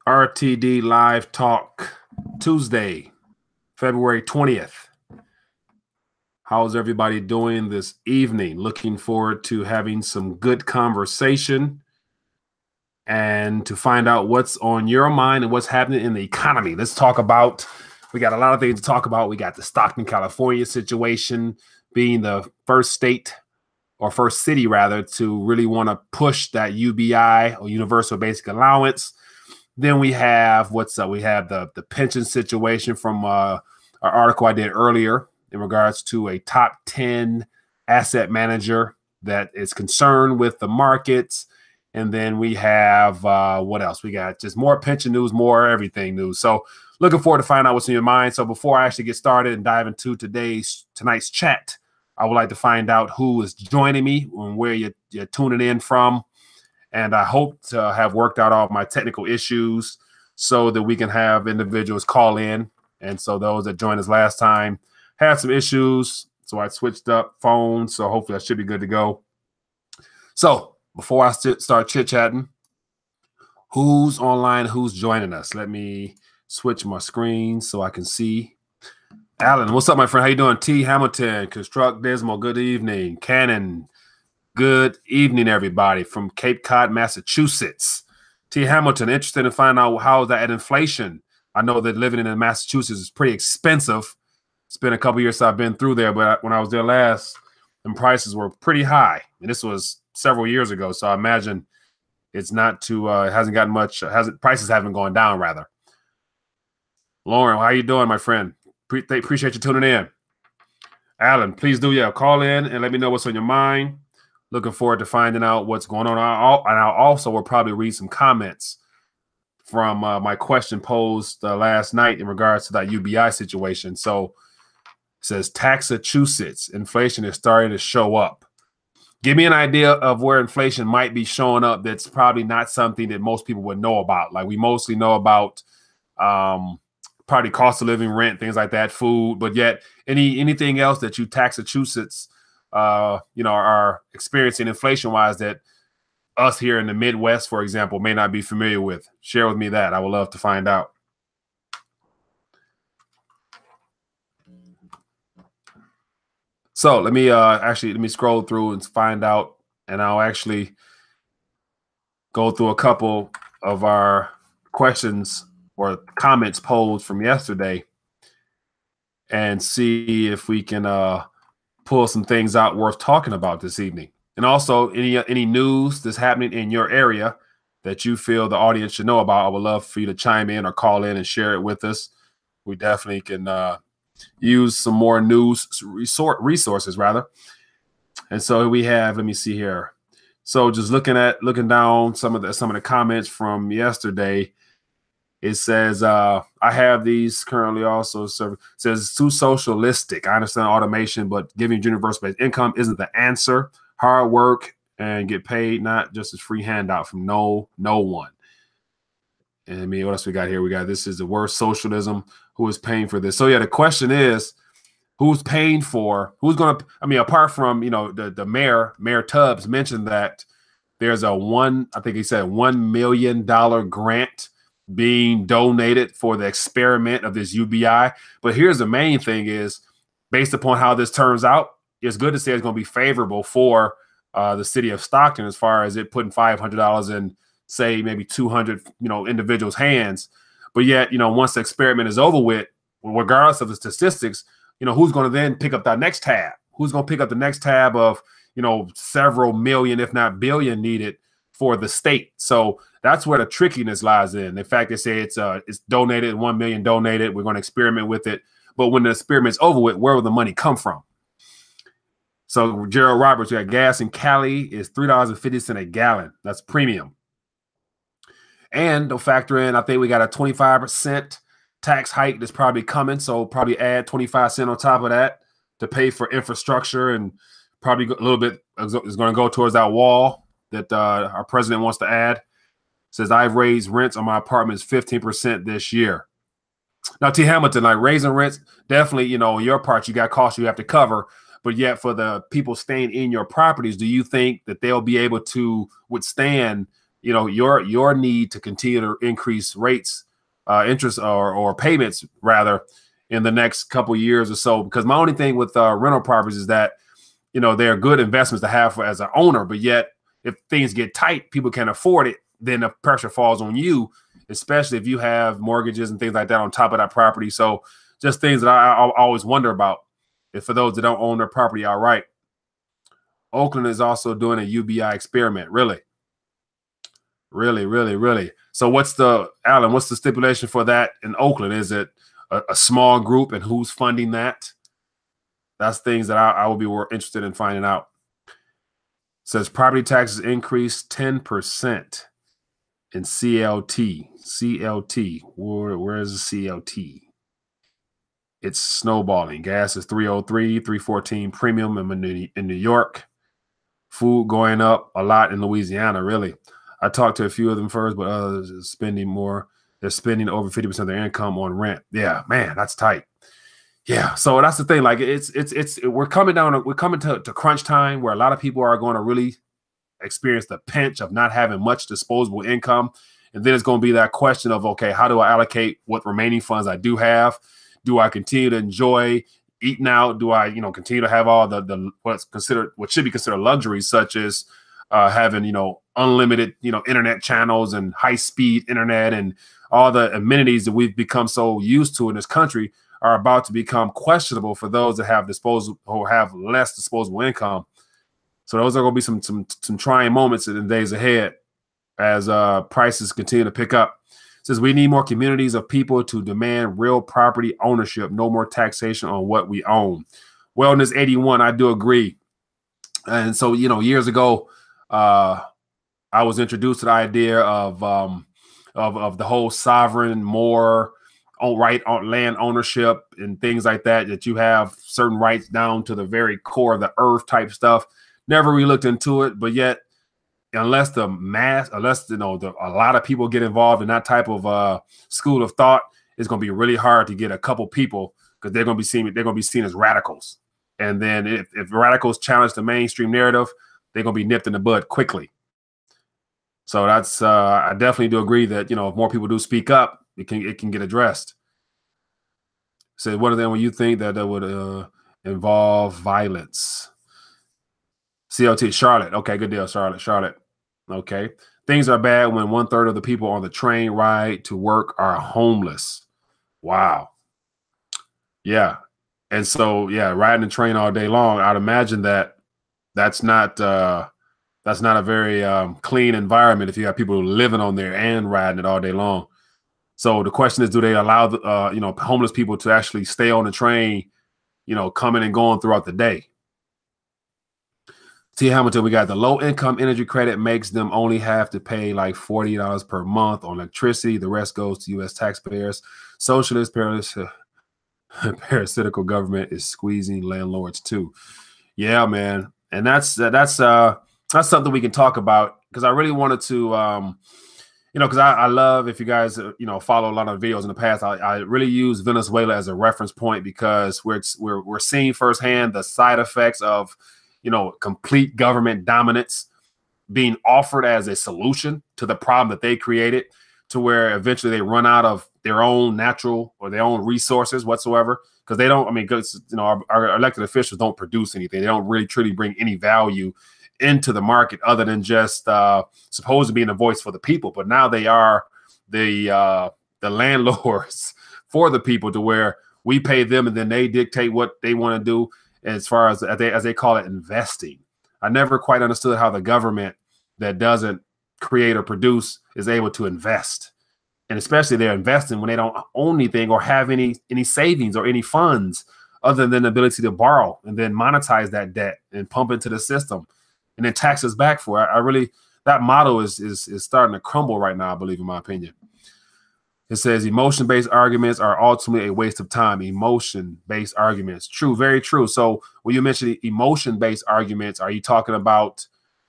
RTD Live Talk, Tuesday, February 20th. How's everybody doing this evening? Looking forward to having some good conversation and to find out what's on your mind and what's happening in the economy. Let's talk about, we got a lot of things to talk about. We got the Stockton, California situation being the first state or first city rather to really want to push that UBI or Universal Basic Allowance. Then we have we have the pension situation from our article I did earlier in regards to a top 10 asset manager that is concerned with the markets. And then we have what else? We got just more pension news, more everything news. So looking forward to find out what's in your mind. So before I actually get started and dive into tonight's chat, I would like to find out who is joining me and where you're tuning in from. And I hope to have worked out all of my technical issues so that we can have individuals call in. And so those that joined us last time had some issues. So I switched up phones. So hopefully I should be good to go. So before I start chit-chatting, who's online, who's joining us? Let me switch my screen so I can see. Alan, what's up, my friend? How you doing? T. Hamilton, Construct Dismal, good evening. Cannon, good evening, everybody, from Cape Cod, Massachusetts. T. Hamilton, interested in finding out how that inflation. I know that living in Massachusetts is pretty expensive. It's been a couple years since I've been through there, but when I was there last, the prices were pretty high. And this was several years ago, so I imagine it's not too, it hasn't gotten much, prices haven't gone down, rather. Lauren, how you doing, my friend? Appreciate you tuning in. Alan, please do, call in and let me know what's on your mind. Looking forward to finding out what's going on. And I also will probably read some comments from my question posed last night in regards to that UBI situation. So it says, Massachusetts, inflation is starting to show up. Give me an idea of where inflation might be showing up that's probably not something that most people would know about. Like we mostly know about probably cost of living, rent, things like that, food, but yet anything else that you Massachusetts are experiencing inflation-wise that us here in the Midwest, for example, may not be familiar with. Share with me that. I would love to find out. So let me scroll through and find out, and I'll actually go through a couple of our questions or comments posed from yesterday and see if we can pull some things out worth talking about this evening. And also any news that's happening in your area that you feel the audience should know about. I would love for you to chime in or call in and share it with us. We definitely can use some more news resources rather. And so we have, let me see here. So just looking down some of the comments from yesterday, it says, I have these currently also. So it says too socialistic. I understand automation, but giving universal basic income isn't the answer. Hard work and get paid, not just a free handout from no one. And I mean, what else we got here? We got, this is the worst socialism. Who is paying for this? So yeah, the question is, who's paying for, who's going to, I mean, apart from, the Mayor Tubbs mentioned that there's I think he said $1 million grant being donated for the experiment of this UBI. But here's the main thing is, based upon how this turns out, it's good to say it's going to be favorable for the city of Stockton as far as it putting $500 in, say, maybe 200, individuals' hands. But yet, once the experiment is over with, regardless of the statistics, who's going to then pick up that next tab? Who's going to pick up the next tab of, several million, if not billion needed for the state? So that's where the trickiness lies in. In fact, they say it's donated, 1 million donated. We're going to experiment with it. But when the experiment's over with, where will the money come from? So Gerald Roberts, we got gas in Cali is $3.50 a gallon. That's premium. And they'll factor in, I think we got a 25% tax hike that's probably coming. So probably add 25 cents on top of that to pay for infrastructure, and probably a little bit is going to go towards that wall that our president wants to add. Says, I've raised rents on my apartments 15% this year. Now, T. Hamilton, like raising rents, definitely, your part, you got costs you have to cover. But yet for the people staying in your properties, do you think that they'll be able to withstand your need to continue to increase rates, interest or payments rather, in the next couple of years or so. Because my only thing with rental properties is that they're good investments to have as an owner, but yet if things get tight, people can't afford it, then the pressure falls on you, especially if you have mortgages and things like that on top of that property. So just things that I always wonder about. If for those that don't own their property outright. Oakland is also doing a UBI experiment. Really? So Alan, what's the stipulation for that in Oakland? Is it a small group, and who's funding that? That's things that I would be more interested in finding out. It says property taxes increased 10% in CLT. CLT. Where is the CLT? It's snowballing. Gas is $3.03, $3.14 premium in New York. Food going up a lot in Louisiana, really. I talked to a few of them first, but others are spending more. They're spending over 50% of their income on rent. Yeah, man, that's tight. Yeah, so that's the thing. Like we're coming to crunch time where a lot of people are going to really experience the pinch of not having much disposable income. And then it's going to be that question of, okay, how do I allocate what remaining funds I do have? Do I continue to enjoy eating out? Do I, continue to have all the what should be considered luxuries, such as having, unlimited, internet channels and high-speed internet and all the amenities that we've become so used to in this country are about to become questionable for those that have less disposable income. So those are going to be some trying moments in the days ahead as prices continue to pick up. It says we need more communities of people to demand real property ownership, no more taxation on what we own. Wellness 81, I do agree. And so, years ago, I was introduced to the idea of the whole sovereign, more land ownership and things like that you have certain rights down to the very core of the earth type stuff. Never really looked into it, but yet, unless a lot of people get involved in that type of school of thought, it's going to be really hard to get a couple people, because they're going to be seen as radicals. And then if radicals challenge the mainstream narrative, they're going to be nipped in the bud quickly. So that's I definitely do agree that if more people do speak up, it can get addressed. So one of them, when you think that would involve violence. CLT, Charlotte. Okay, good deal, Charlotte. Okay. Things are bad when 1/3 of the people on the train ride to work are homeless. Wow. Yeah. And so, yeah, riding the train all day long, I'd imagine that's not a very clean environment if you have people living on there and riding it all day long. So the question is, do they allow homeless people to actually stay on the train, coming and going throughout the day? T. Hamilton, we got the low income energy credit makes them only have to pay like $40 per month on electricity. The rest goes to U.S. taxpayers. Socialist parasitical government is squeezing landlords too. Yeah, man. And that's something we can talk about, because I really wanted to, because I love, if you guys, follow a lot of videos in the past, I really use Venezuela as a reference point, because we're seeing firsthand the side effects of, complete government dominance being offered as a solution to the problem that they created, to where eventually they run out of their own natural or their own resources whatsoever. Because they don't, our elected officials don't produce anything. They don't really truly bring any value into the market other than just supposed to be a voice for the people. But now they are the landlords for the people, to where we pay them and then they dictate what they want to do as far as they call it, investing. I never quite understood how the government that doesn't create or produce is able to invest. And especially they're investing when they don't own anything or have any savings or any funds other than the ability to borrow and then monetize that debt and pump into the system and then tax us back for it. That model is starting to crumble right now, I believe, in my opinion. It says emotion-based arguments are ultimately a waste of time. Emotion-based arguments. True, very true. So when you mention emotion-based arguments, are you talking about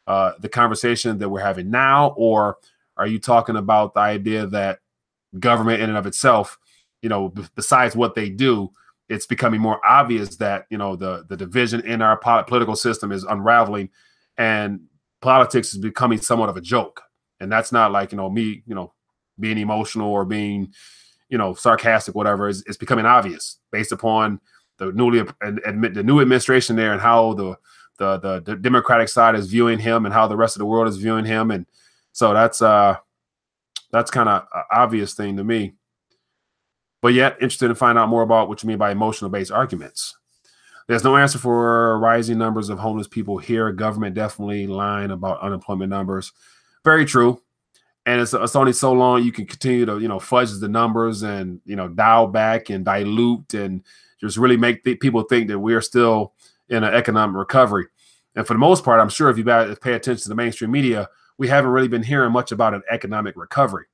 the conversation that we're having now, or are you talking about the idea that government in and of itself, besides what they do, it's becoming more obvious that, the division in our political system is unraveling and politics is becoming somewhat of a joke? And that's not like, me, being emotional or being, sarcastic, whatever. It's becoming obvious based upon the new administration there and how the Democratic side is viewing him and how the rest of the world is viewing him. And so that's kind of an obvious thing to me. But yet, interested to find out more about what you mean by emotional-based arguments. There's no answer for rising numbers of homeless people here. Government definitely lying about unemployment numbers. Very true. And it's only so long you can continue to, fudge the numbers and, dial back and dilute and just really make people think that we're still in an economic recovery. And for the most part, I'm sure if you pay attention to the mainstream media, we haven't really been hearing much about an economic recovery.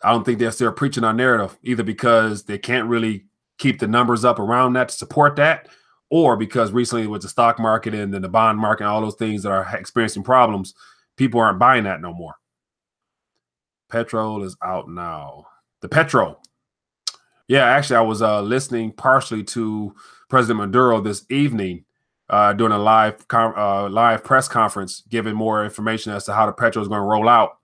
I don't think they're still preaching our narrative, either because they can't really keep the numbers up around that to support that, or because recently with the stock market and then the bond market and all those things that are experiencing problems, people aren't buying that no more. Petrol is out now. The petrol. Yeah, actually, I was listening partially to President Maduro this evening during a live press conference, giving more information as to how the petrol is going to roll out.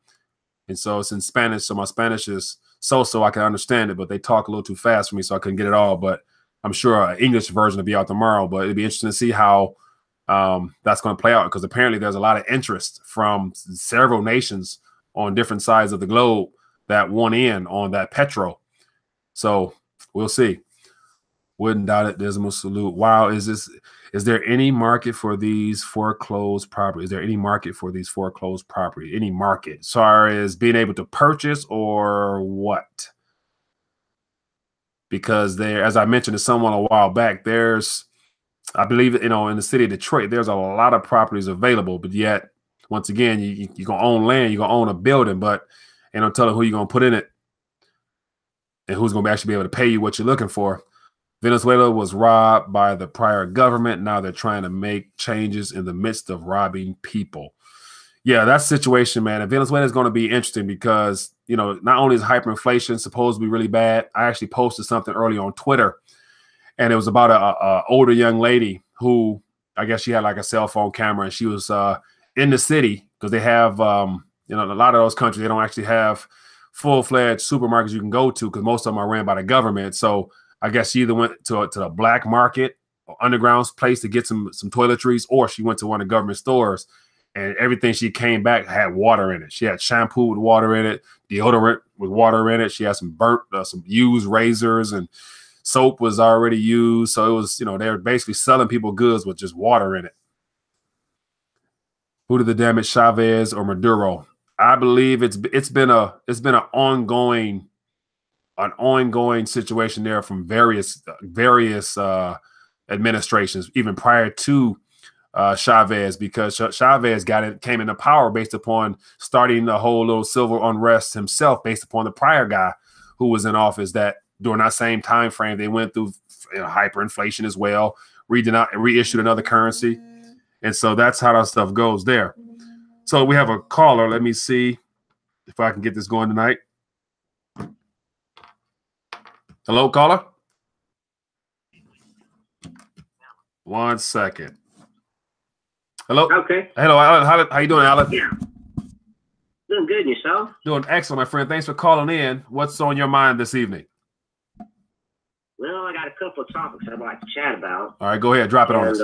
And so it's in Spanish, so my Spanish is so I can understand it, but they talk a little too fast for me, so I couldn't get it all. But I'm sure an English version will be out tomorrow. But it'd be interesting to see how that's going to play out, because apparently there's a lot of interest from several nations on different sides of the globe that want in on that petrol. So we'll see. Wouldn't doubt it. Dismal salute. Wow, is there any market for these foreclosed properties? Is there any market for these foreclosed properties? Any market? As far as being able to purchase or what? Because there, as I mentioned to someone a while back, there's, I believe, in the city of Detroit, there's a lot of properties available, but yet, once again, you're going to own land, you're going to own a building, but ain't no telling who you're going to put in it and who's going to actually be able to pay you what you're looking for. Venezuela was robbed by the prior government. Now they're trying to make changes in the midst of robbing people. Yeah, that situation, man. And Venezuela is going to be interesting because, not only is hyperinflation supposed to be really bad. I actually posted something earlier on Twitter, and it was about a older young lady who, I guess she had like a cell phone camera, and she was in the city, because they have, a lot of those countries, they don't actually have full-fledged supermarkets you can go to, because most of them are ran by the government. So I guess she either went to the black market or underground place to get some toiletries, or she went to one of the government stores, and everything she came back had water in it. She had shampoo with water in it, deodorant with water in it. She had some used razors, and soap was already used. So it was, they were basically selling people goods with just water in it. Who did the damage, Chavez or Maduro? I believe it's been an ongoing situation there from various administrations, even prior to Chavez, because Chavez came into power based upon starting the whole little civil unrest himself, based upon the prior guy who was in office, that during that same time frame they went through hyperinflation as well, reissued another currency. And so that's how that stuff goes there. So we have a caller. Let me see if I can get this going tonight. Hello, caller. 1 second. Hello. Okay. Hello, Alan. How you doing, Alan? Yeah. Doing good, and yourself? Doing excellent, my friend. Thanks for calling in. What's on your mind this evening? Well, I got a couple of topics I'd like to chat about. All right, go ahead. Drop it on us.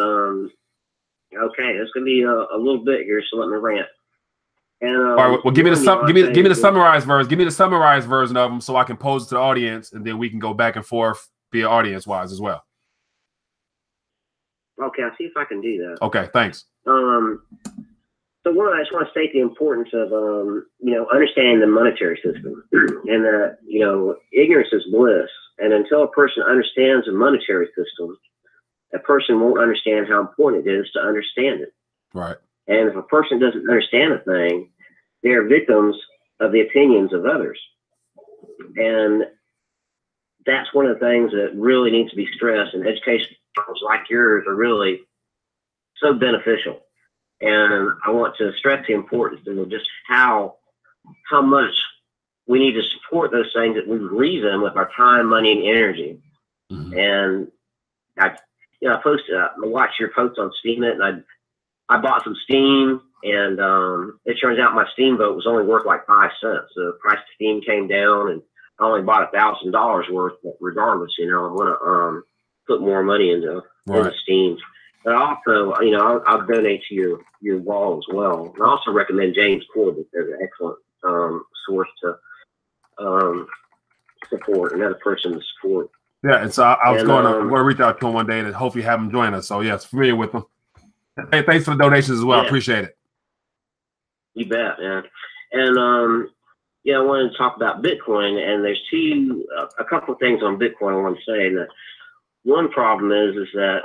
Okay, it's gonna be a little bit here, so let me rant. And all right, well, give me the summarized version. Give me the summarized version of them so I can pose it to the audience, and then we can go back and forth via audience-wise as well. Okay, I'll see if I can do that. Okay, thanks. So one, I just want to state the importance of understanding the monetary system, and that ignorance is bliss. And until a person understands the monetary system, a person won't understand how important it is to understand it. Right. And if a person doesn't understand a thing, they are victims of the opinions of others. And that's one of the things that really needs to be stressed, and education programs like yours are really so beneficial. And I want to stress the importance of just how much we need to support those things that we reason with our time, money, and energy. Mm-hmm. And I watched your posts on Steam, and I bought some Steam And it turns out my steamboat was only worth like 5 cents. The price of steam came down, and I only bought $1,000 worth. But regardless, I'm gonna put more money into steam. But also, I'll donate to your wall as well. And I also recommend James Corbett as an excellent source to support, another person to support. Yeah, and so I was going to reach out to him one day and hopefully have him join us. So yes, familiar with him. Hey, thanks for the donations as well. I appreciate it. You bet, man. And I wanted to talk about Bitcoin, and there's a couple of things on Bitcoin I want to say. And one problem is that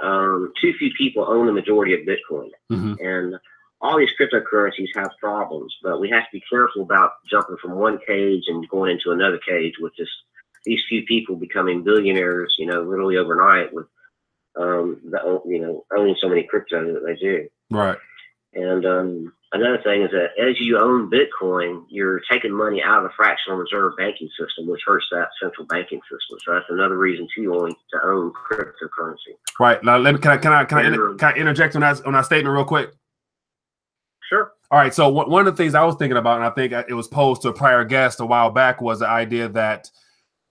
too few people own the majority of Bitcoin, and all these cryptocurrencies have problems. But we have to be careful about jumping from one cage and going into another cage with these few people becoming billionaires, literally overnight with owning so many crypto that they do. Right. And another thing is that as you own Bitcoin, you're taking money out of the fractional reserve banking system, which hurts that central banking system. So that's another reason to own cryptocurrency. Right. Now, can I interject on that statement real quick? Sure. All right. So one of the things I was thinking about, and I think it was posed to a prior guest a while back, was the idea that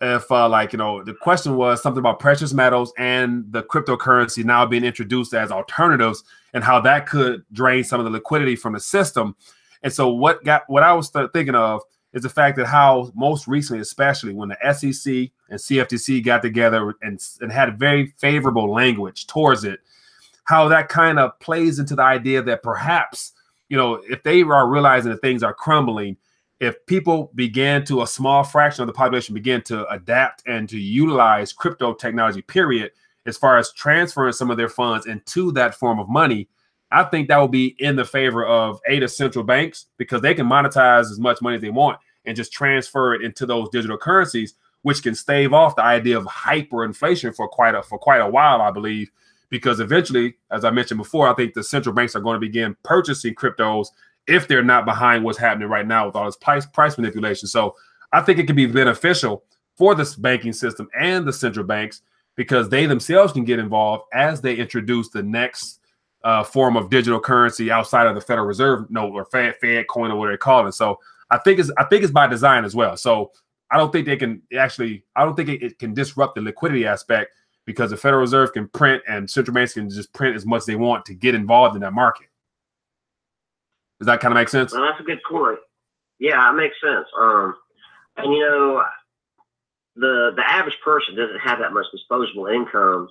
if the question was something about precious metals and the cryptocurrency now being introduced as alternatives and how that could drain some of the liquidity from the system. And so what I was thinking of is the fact that how most recently, especially when the SEC and CFTC got together and had very favorable language towards it, how that kind of plays into the idea that perhaps, if they are realizing that things are crumbling, if people a small fraction of the population begin to adapt and to utilize crypto technology, period, as far as transferring some of their funds into that form of money, I think that will be in the favor of the central banks, because they can monetize as much money as they want and just transfer it into those digital currencies, which can stave off the idea of hyperinflation for quite a while, I believe, because eventually, as I mentioned before, I think the central banks are going to begin purchasing cryptos if they're not behind what's happening right now with all this price manipulation. So I think it can be beneficial for this banking system and the central banks, because they themselves can get involved as they introduce the next form of digital currency outside of the Federal Reserve note or Fed coin or whatever they call it. So I think it's by design as well. So I don't think it can disrupt the liquidity aspect, because the Federal Reserve can print and central banks can just print as much as they want to get involved in that market. Does that kind of make sense? Well, that's a good point. Yeah, it makes sense. And the average person doesn't have that much disposable income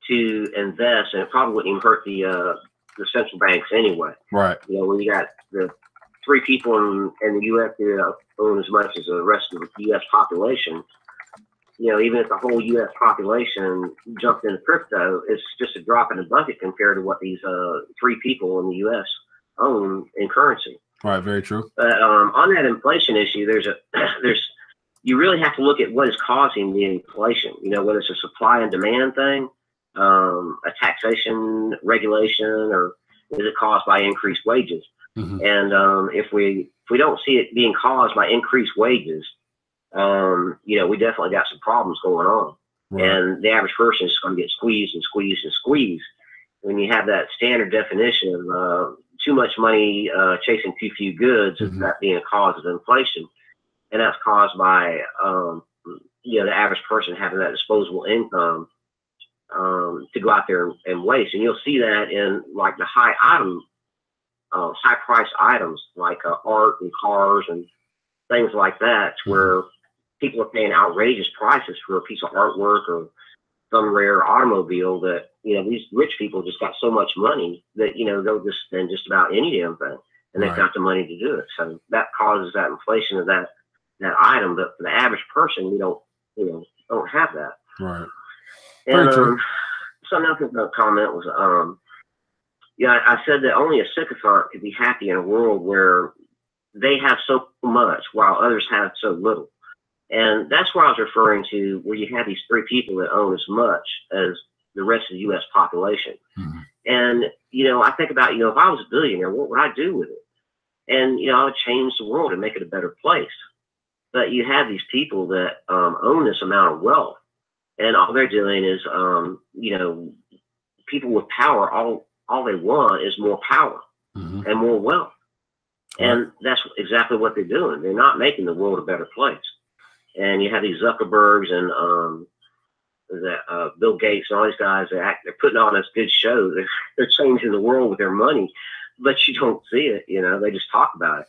to invest, and it probably wouldn't even hurt the central banks anyway. Right. When you got the 3 people in the U.S. who own as much as the rest of the U.S. population, even if the whole U.S. population jumped into crypto, it's just a drop in the bucket compared to what these 3 people in the U.S. own in currency. Right, very true. But on that inflation issue, you really have to look at what is causing the inflation. Whether it's a supply and demand thing, a taxation regulation, or is it caused by increased wages? And if we don't see it being caused by increased wages, we definitely got some problems going on. Right. And the average person is going to get squeezed and squeezed and squeezed. When you have that standard definition of too much money chasing too few goods, is that being a cause of inflation. And that's caused by, the average person having that disposable income to go out there and waste. And you'll see that in like the high price items like art and cars and things like that, where people are paying outrageous prices for a piece of artwork or some rare automobile that, these rich people just got so much money that, they'll just spend just about any damn thing, and they've got the money to do it. So that causes that inflation of that item. But for the average person, we don't have that. Right. And something else to comment was, I said that only a sycophant could be happy in a world where they have so much while others have so little. And that's what I was referring to, where you have these 3 people that own as much as the rest of the U.S. population. And, I think about, if I was a billionaire, what would I do with it? And, I would change the world and make it a better place. But you have these people that own this amount of wealth, and all they're doing is, people with power, all they want is more power. and more wealth. And that's exactly what they're doing. They're not making the world a better place. And you have these Zuckerbergs and Bill Gates and all these guys. They're putting on this good show. They're changing the world with their money, but you don't see it. You know, they just talk about it,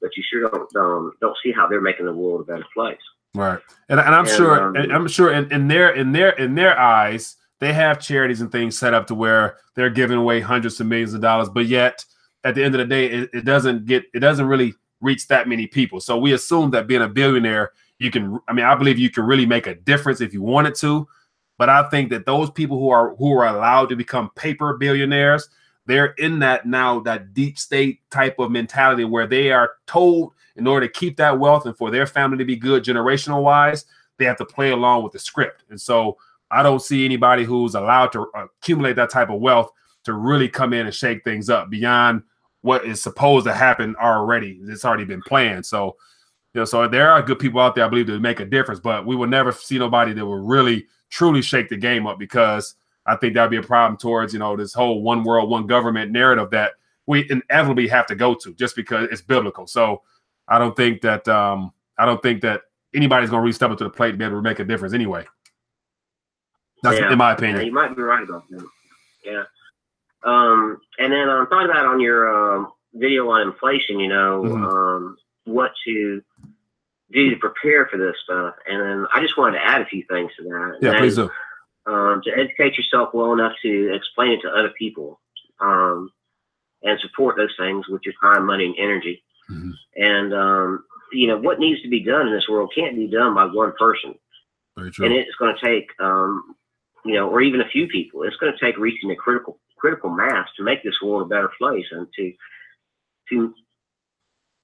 but you sure don't see how they're making the world a better place. Right. And I'm sure in their eyes, they have charities and things set up to where they're giving away hundreds of millions of dollars, but yet at the end of the day, it doesn't really reach that many people. So we assume that being a billionaire, I believe you can really make a difference if you wanted to. But I think that those people who are allowed to become paper billionaires, they're in that deep state type of mentality where they are told in order to keep that wealth and for their family to be good generational wise, they have to play along with the script. And so I don't see anybody who's allowed to accumulate that type of wealth to really come in and shake things up beyond what is supposed to happen already. It's already been planned. So, so there are good people out there, I believe, to make a difference, but we will never see nobody that will really truly shake the game up, because I think that'd be a problem towards, this whole one world, one government narrative that we inevitably have to go to just because it's biblical. So I don't think that anybody's going to really step up to the plate to be able to make a difference anyway. That's in my opinion. Yeah, you might be right about that. Yeah. And then I'm talking about on your video on inflation, what to do to prepare for this stuff. And then I just wanted to add a few things to that. Yeah, please do. To educate yourself well enough to explain it to other people, and support those things with your time, money, and energy. And, what needs to be done in this world can't be done by one person. Very true. And it's going to take, or even a few people. It's going to take reaching a critical mass to make this world a better place and to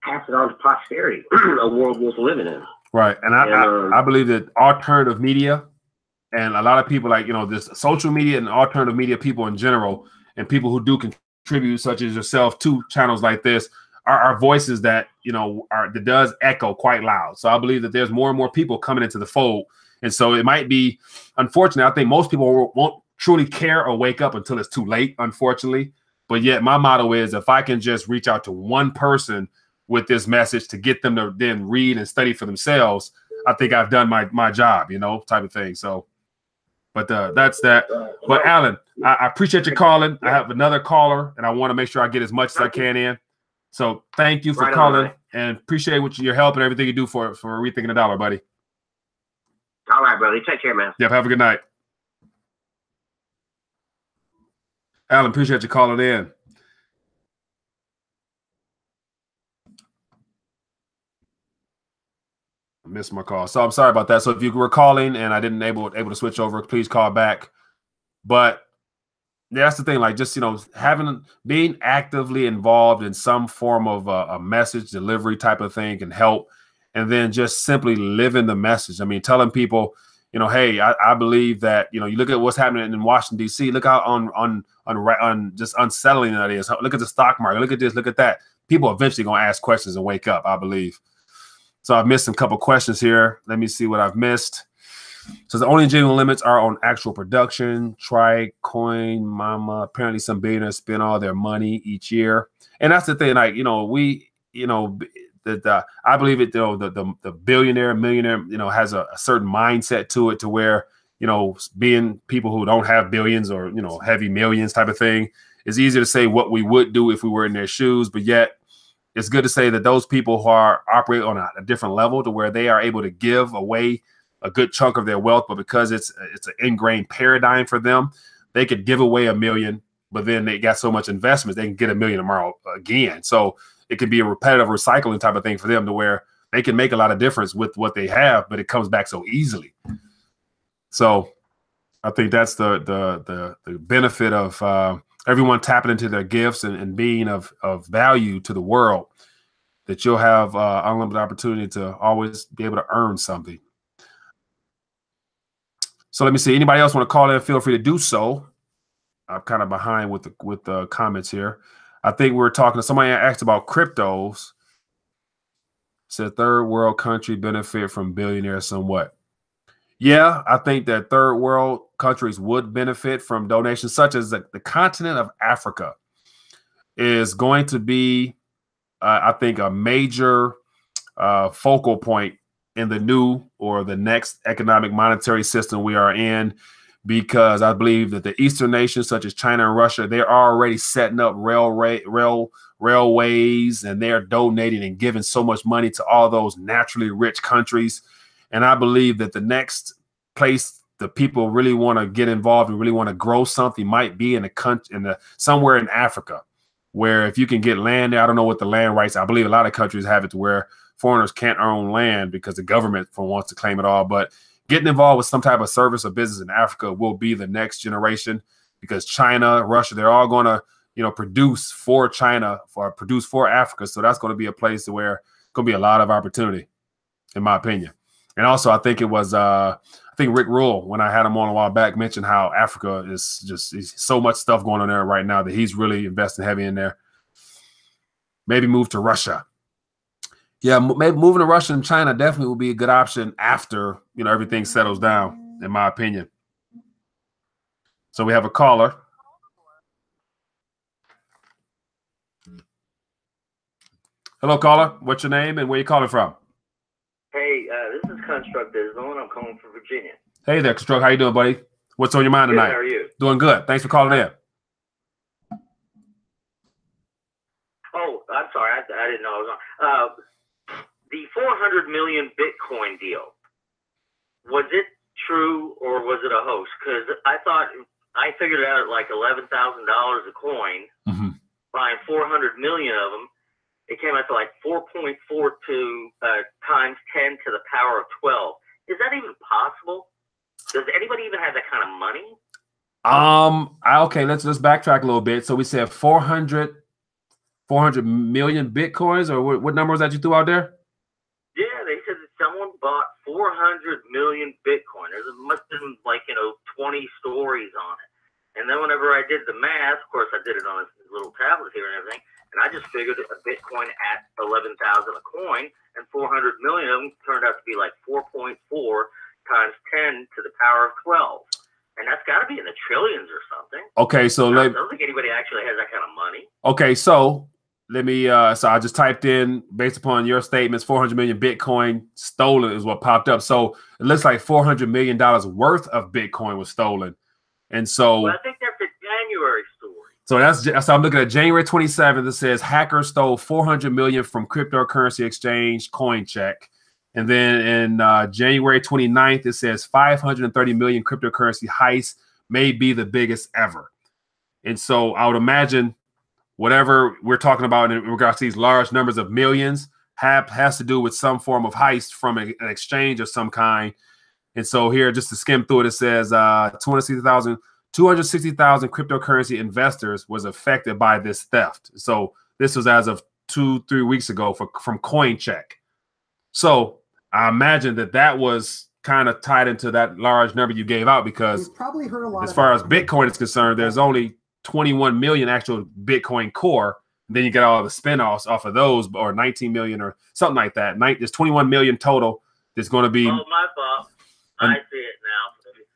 pass it on to posterity, a world worth living in. Right. And I believe that alternative media and a lot of people this social media and alternative media people in general, and people who do contribute, such as yourself, to channels like this, are voices that, that does echo quite loud. So I believe that there's more and more people coming into the fold. And so it might be, unfortunately, I think most people won't truly care or wake up until it's too late, unfortunately. But yet my motto is, if I can just reach out to one person with this message to get them to then read and study for themselves, I think I've done my job, type of thing. So, but that's that. But Alan, I appreciate you calling. I have another caller, and I want to make sure I get as much as I can in. So thank you for calling, and appreciate your help and everything you do for Rethinking the Dollar, buddy. All right, brother. Take care, man. Yep. Have a good night. Alan, appreciate you calling in. I missed my call, so I'm sorry about that. So if you were calling and I didn't able to switch over, please call back. But that's the thing, just being actively involved in some form of a message delivery type of thing can help. And then just simply living the message. I mean, telling people, hey, I believe that, you look at what's happening in Washington, D.C. Look how on just unsettling that is. Look at the stock market. Look at this. Look at that. People eventually going to ask questions and wake up, I believe. So I've missed a couple questions here. Let me see what I've missed. So the only genuine limits are on actual production. Try Coin Mama. Apparently some billionaires spend all their money each year. And that's the thing. I believe it, the billionaire, millionaire, has a certain mindset to it, to where, being people who don't have billions or, heavy millions type of thing, it's easier to say what we would do if we were in their shoes. But yet it's good to say that those people who operate on a different level, to where they are able to give away a good chunk of their wealth, but because it's an ingrained paradigm for them, they could give away $1 million, but then they got so much investments, they can get $1 million tomorrow again. So it could be a repetitive recycling type of thing for them, to where they can make a lot of difference with what they have, but it comes back so easily. So I think that's the benefit of everyone tapping into their gifts and being of value to the world, that you'll have unlimited opportunity to always be able to earn something. So let me see. Anybody else want to call in? Feel free to do so. I'm kind of behind with the comments here. I think we were talking to somebody asked about cryptos. Said third world country benefit from billionaires somewhat. Yeah, I think that third world countries would benefit from donations, such as the continent of Africa is going to be, I think, a major focal point in the new or the next economic monetary system we are in, because I believe that the Eastern nations such as China and Russia, they're already setting up railways, and they're donating and giving so much money to all those naturally rich countries. And I believe that the next place the people really want to get involved and really want to grow something might be in a country, somewhere in Africa, where if you can get land there, I don't know what the land rights. I believe a lot of countries have it to where foreigners can't own land because the government wants to claim it all. But getting involved with some type of service or business in Africa will be the next generation, because China, Russia, they're all going to, produce for China, produce for Africa. So that's going to be a place where it's going to be a lot of opportunity, in my opinion. And also, I think it was, I think Rick Rule, when I had him on a while back, mentioned how Africa is just so much stuff going on there right now that he's really investing heavy in there. Maybe move to Russia. Yeah, maybe moving to Russia and China definitely will be a good option after, everything settles down, in my opinion. So we have a caller. Hello, caller. What's your name and where you calling from? Hey, this is Construct Zone. I'm calling from Virginia. Hey there, Construct. How you doing, buddy? What's on your mind tonight? Good, how are you? Doing good. Thanks for calling in. Oh, I'm sorry. I didn't know I was on. The 400 million Bitcoin deal, was it true or was it a hoax? Because I figured it out at like $11,000 a coin, buying 400 million of them. It came out to like 4.42 times 10 to the power of 12. Is that even possible? Does anybody even have that kind of money? Okay, let's backtrack a little bit. So we said 400 million Bitcoins, or what number was that you threw out there? Yeah, they said that someone bought 400 million Bitcoin. There must have been like, 20 stories on it. And then whenever I did the math, of course, I did it on a little tablet here and everything, and I just figured a Bitcoin at 11,000 a coin, and 400 million of them turned out to be like 4.4 times 10 to the power of 12. And that's got to be in the trillions or something. Okay, so I don't think anybody actually has that kind of money. Okay, so let me, so I just typed in, based upon your statements, 400 million Bitcoin stolen is what popped up. So it looks like $400 million worth of Bitcoin was stolen. And so, well, I think that's a January story. So I'm looking at January 27th. It says hackers stole 400 million from cryptocurrency exchange CoinCheck. And then in January 29th, it says 530 million cryptocurrency heist may be the biggest ever. And so I would imagine whatever we're talking about in regards to these large numbers of millions has to do with some form of heist from an exchange of some kind. And so here, just to skim through it, it says 260,000 cryptocurrency investors was affected by this theft. So this was as of 2-3 weeks ago from CoinCheck. So I imagine that was kind of tied into that large number you gave out, because you've probably heard a lot as far as Bitcoin is concerned, there's only 21 million actual Bitcoin core. And then you get all the spin-offs off of those, or 19 million or something like that. There's 21 million total. There's going to be. Oh, my fault. I see it now.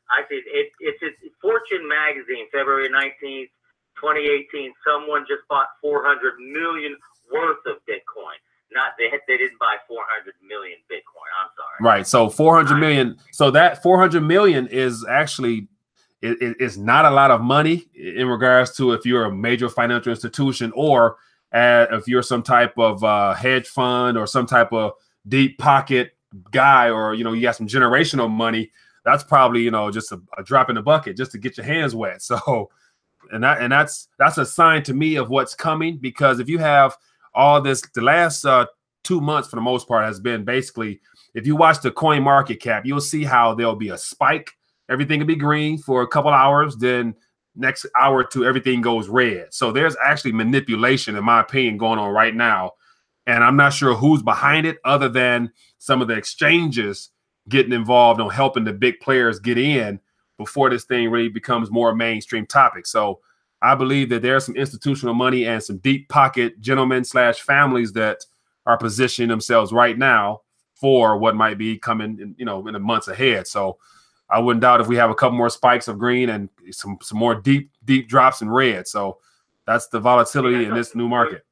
I see it. It's Fortune magazine, February 19th, 2018. Someone just bought 400 million worth of Bitcoin. They didn't buy 400 million Bitcoin. I'm sorry. Right. So 400 million. So that 400 million is actually, it's not a lot of money in regards to if you're a major financial institution, or if you're some type of hedge fund or some type of deep pocket guy, or, you got some generational money. That's probably, just a drop in the bucket just to get your hands wet. So, that's a sign to me of what's coming, because if you have all this, the last 2 months for the most part has been basically, if you watch the coin market cap, you'll see how there'll be a spike. Everything will be green for a couple hours. Then next hour or two, everything goes red. So there's actually manipulation, in my opinion, going on right now. And I'm not sure who's behind it, other than some of the exchanges getting involved on helping the big players get in before this thing really becomes more a mainstream topic. So I believe that there's some institutional money and some deep pocket gentlemen / families that are positioning themselves right now for what might be coming in the months ahead. So I wouldn't doubt if we have a couple more spikes of green and some more deep drops in red. So That's the volatility in this new market.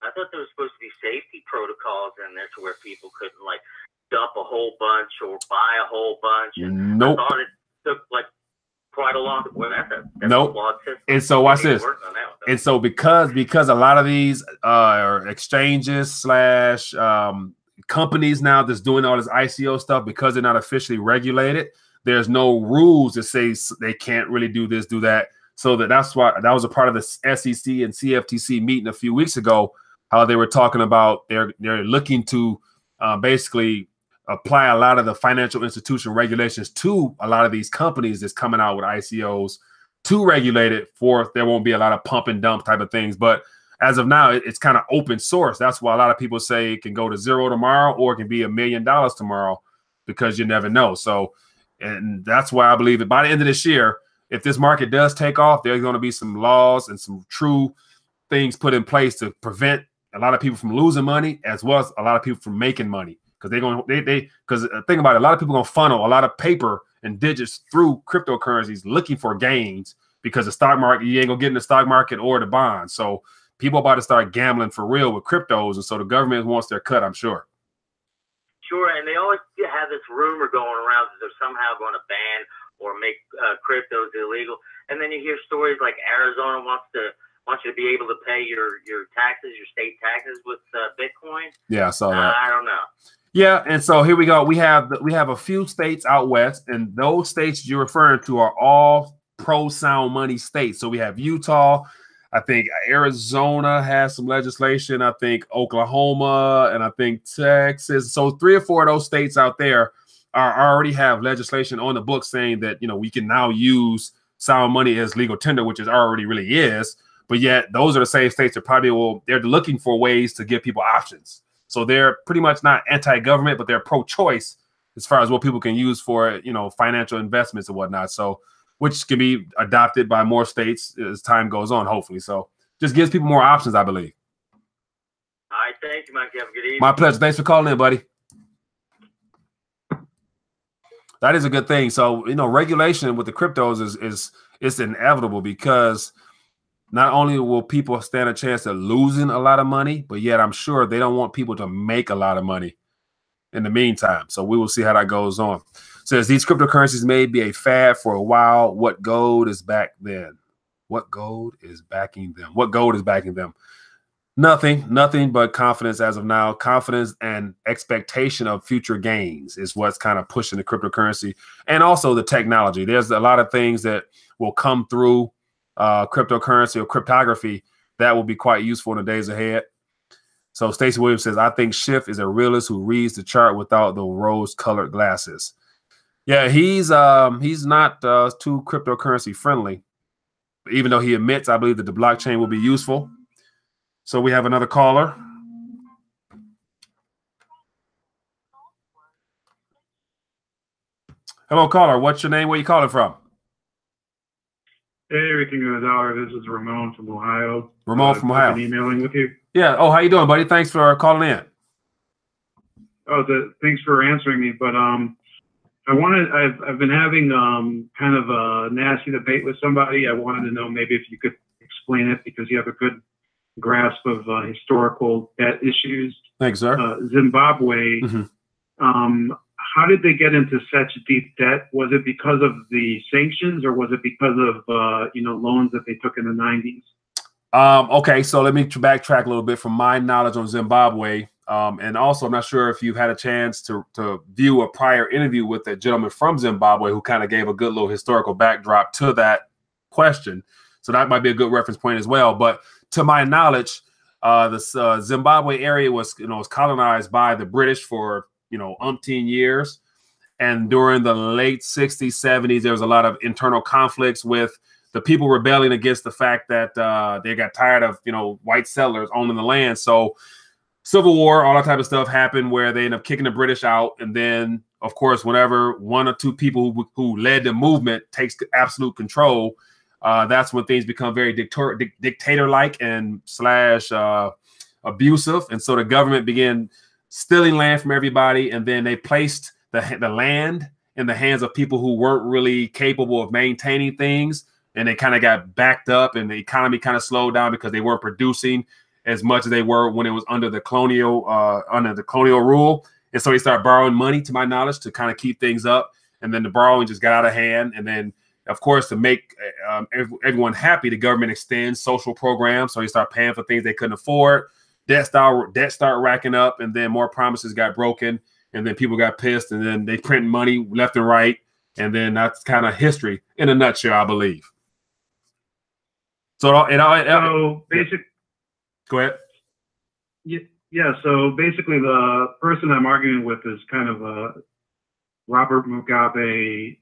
I thought there was supposed to be safety protocols in there to where people couldn't like dump a whole bunch or buy a whole bunch. And nope. I thought it took like quite a long. Well, that's nope. And so watch this. And so because a lot of these exchanges slash companies now that's doing all this ICO stuff, because they're not officially regulated, there's no rules that say they can't really do this, do that. So that's why that was a part of the SEC and CFTC meeting a few weeks ago, how they were talking about they're looking to basically apply a lot of the financial institution regulations to a lot of these companies that's coming out with ICOs to regulate it for there won't be a lot of pump and dump type of things. But as of now, it's kind of open source. That's why a lot of people say it can go to zero tomorrow or it can be $1 million tomorrow, because you never know. So, and that's why I believe that by the end of this year, if this market does take off, there's going to be some laws and some true things put in place to prevent a lot of people from losing money, as well as a lot of people from making money. Because because think about it, a lot of people are going to funnel a lot of paper and digits through cryptocurrencies looking for gains, because the stock market, you ain't going to get in the stock market or the bonds. So people are about to start gambling for real with cryptos. And so the government wants their cut, I'm sure. Sure. And they always have this rumor going around that they're somehow going to ban or make cryptos illegal. And then you hear stories like Arizona wants you to be able to pay your taxes, your state taxes with Bitcoin. Yeah, I saw that. I don't know. Yeah, and so here we go. We have a few states out west, and those states you're referring to are all pro-sound money states. So we have Utah. I think Arizona has some legislation. I think Oklahoma, and I think Texas. So 3 or 4 of those states out there already have legislation on the books saying that, you know, we can now use sound money as legal tender, which is already really is. But yet those are the same states that probably they're looking for ways to give people options. So they're pretty much not anti-government, but they're pro-choice as far as what people can use for, you know, financial investments and whatnot. So which can be adopted by more states as time goes on, hopefully. So just gives people more options, I believe. All right, thank you, Mike. Have a good evening. My pleasure. Thanks for calling in, buddy. That is a good thing. So, you know, regulation with the cryptos is inevitable, because not only will people stand a chance of losing a lot of money, but yet I'm sure they don't want people to make a lot of money in the meantime. So we will see how that goes on. Says these cryptocurrencies may be a fad for a while. What gold is back then? What gold is backing them? What gold is backing them? Nothing but confidence as of now. Confidence and expectation of future gains is what's kind of pushing the cryptocurrency, and also the technology. There's a lot of things that will come through cryptocurrency or cryptography that will be quite useful in the days ahead. So Stacey Williams says, I think Schiff is a realist who reads the chart without the rose-colored glasses. Yeah, he's not too cryptocurrency friendly, even though he admits, I believe, that the blockchain will be useful. So we have another caller. Hello, caller. What's your name? Where you calling from? Hey, everything in the dollar. This is Ramon from Ohio. Ramon from Ohio. I've been emailing with you. Yeah. Oh, how you doing, buddy? Thanks for calling in. Oh, thanks for answering me. But I've been having kind of a nasty debate with somebody. I wanted to know maybe if you could explain it, because you have a good grasp of historical debt issues. Thanks, sir. Zimbabwe. Mm-hmm. How did they get into such deep debt? Was it because of the sanctions, or was it because of loans that they took in the 90s? Okay, so let me backtrack a little bit from my knowledge on Zimbabwe. And also, I'm not sure if you've had a chance to view a prior interview with a gentleman from Zimbabwe who kind of gave a good little historical backdrop to that question. So that might be a good reference point as well. But to my knowledge, the Zimbabwe area was colonized by the British for umpteen years. And during the late 60s, 70s, there was a lot of internal conflicts with the people rebelling against the fact that they got tired of white settlers owning the land. So Civil War, all that type of stuff happened where they end up kicking the British out. And then, of course, whenever 1 or 2 people who led the movement takes absolute control, that's when things become very dictator-like and / abusive. And so the government began stealing land from everybody. And then they placed the land in the hands of people who weren't really capable of maintaining things. and they kind of got backed up, and the economy kind of slowed down because they weren't producing as much as they were when it was under the colonial rule. And so they started borrowing money, to my knowledge, to kind of keep things up. And then the borrowing just got out of hand. And then, of course, to make everyone happy, the government extends social programs. So they start paying for things they couldn't afford. Debt started racking up, and then more promises got broken, and then people got pissed, and then they print money left and right. And then that's kind of history in a nutshell, I believe. So basic. Go ahead. Yeah. So basically, the person I'm arguing with is kind of a Robert Mugabe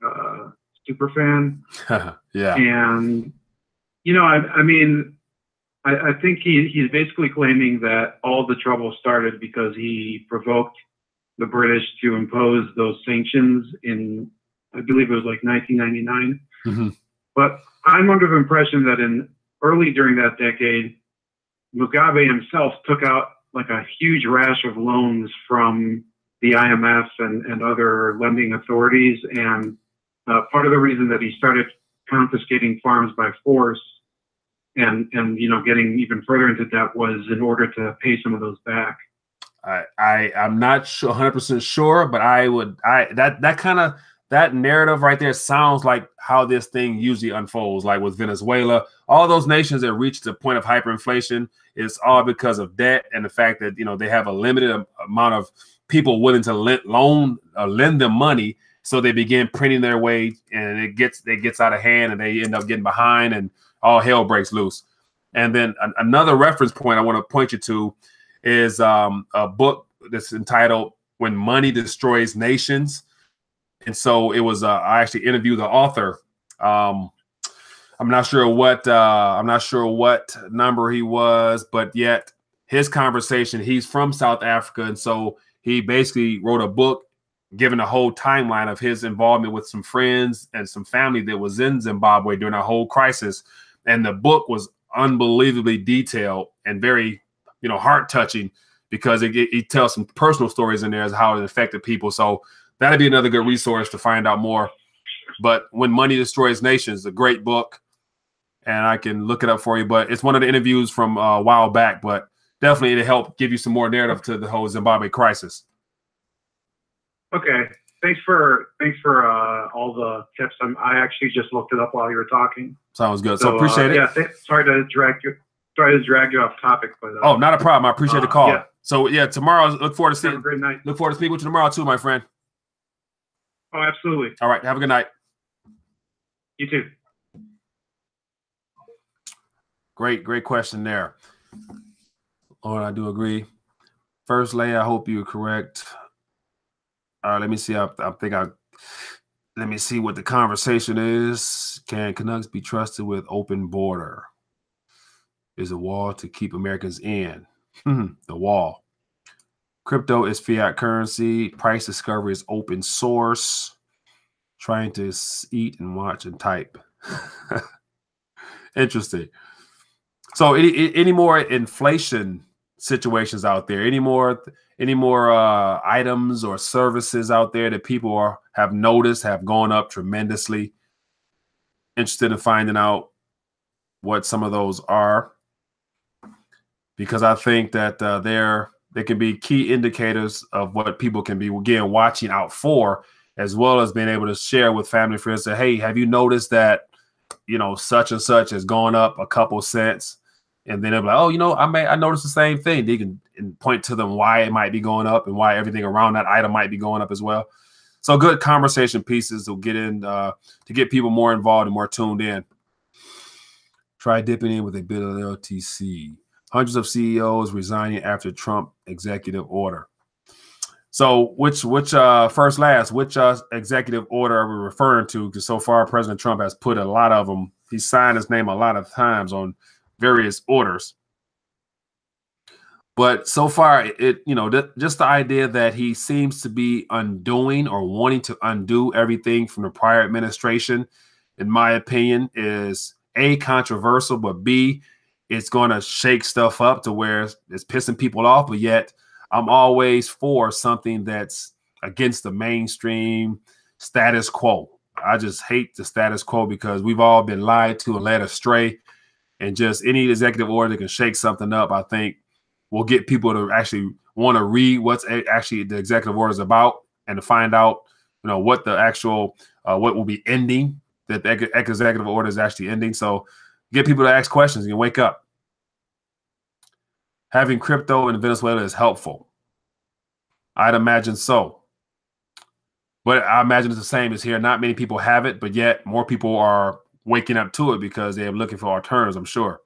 super fan. Yeah. And I think he's basically claiming that all the trouble started because he provoked the British to impose those sanctions in, I believe it was like 1999. Mm-hmm. But I'm under the impression that early during that decade, Mugabe himself took out like a huge rash of loans from the IMF and other lending authorities. And part of the reason that he started confiscating farms by force and getting even further into debt was in order to pay some of those back. I'm not sure, 100% sure, but that narrative right there sounds like how this thing usually unfolds. Like with Venezuela, all those nations that reach the point of hyperinflation, it's all because of debt and the fact that they have a limited amount of people willing to lend them money. So they begin printing their way, and it gets out of hand, and they end up getting behind, and all hell breaks loose. And then another reference point I want to point you to is a book that's entitled "When Money Destroys Nations." And so it was. I actually interviewed the author. I'm not sure what number he was, but yet his conversation. He's from South Africa, and so he basically wrote a book, giving a whole timeline of his involvement with some friends and some family that was in Zimbabwe during a whole crisis. And the book was unbelievably detailed and very, heart touching, because it tells some personal stories in there as how it affected people. So that'd be another good resource to find out more. But When Money Destroys Nations, a great book, and I can look it up for you. But it's one of the interviews from a while back, but definitely to help give you some more narrative to the whole Zimbabwe crisis. Okay. Thanks for all the tips. I actually just looked it up while you were talking. Sounds good. So appreciate it. Yeah. Sorry to drag you off topic, but oh, not a problem. I appreciate the call. Yeah. So tomorrow, look forward to seeing. Have a great night. Look forward to speaking with you tomorrow too, my friend. Oh, absolutely. All right. Have a good night. You too. Great question there. Lord, I do agree. First Lay, I hope you're correct. All right, let me see. Let me see what the conversation is. Can Canucks be trusted with open border? Is a wall to keep Americans in? The wall. Crypto is fiat currency. Price discovery is open source. Trying to eat and watch and type. Interesting. So any more inflation situations out there? Any more items or services out there that people have noticed have gone up tremendously? Interested in finding out what some of those are, because I think that they can be key indicators of what people can be watching out for, as well as being able to share with family and friends. Say, hey, have you noticed that such and such has gone up a couple cents? And then they'll be like, oh, I noticed the same thing. They can point to them why it might be going up and why everything around that item might be going up as well. So good conversation pieces will get in to get people more involved and more tuned in. Try dipping in with a bit of LTC. Hundreds of CEOs resigning after Trump executive order. So which executive order are we referring to? Because so far President Trump has put a lot of them. He signed his name a lot of times on various orders. But so far, just the idea that he seems to be undoing or wanting to undo everything from the prior administration, in my opinion, is A, controversial, but B, it's going to shake stuff up to where it's pissing people off. But yet I'm always for something that's against the mainstream status quo. I just hate the status quo because we've all been lied to and led astray. And just any executive order that can shake something up, I think, will get people to actually want to read what's actually the executive order is about and to find out, what the actual what will be ending, that the executive order is actually ending. So get people to ask questions and wake up. Having crypto in Venezuela is helpful. I'd imagine so. But I imagine it's the same as here. Not many people have it, but yet more people are waking up to it because they're looking for alternatives, I'm sure.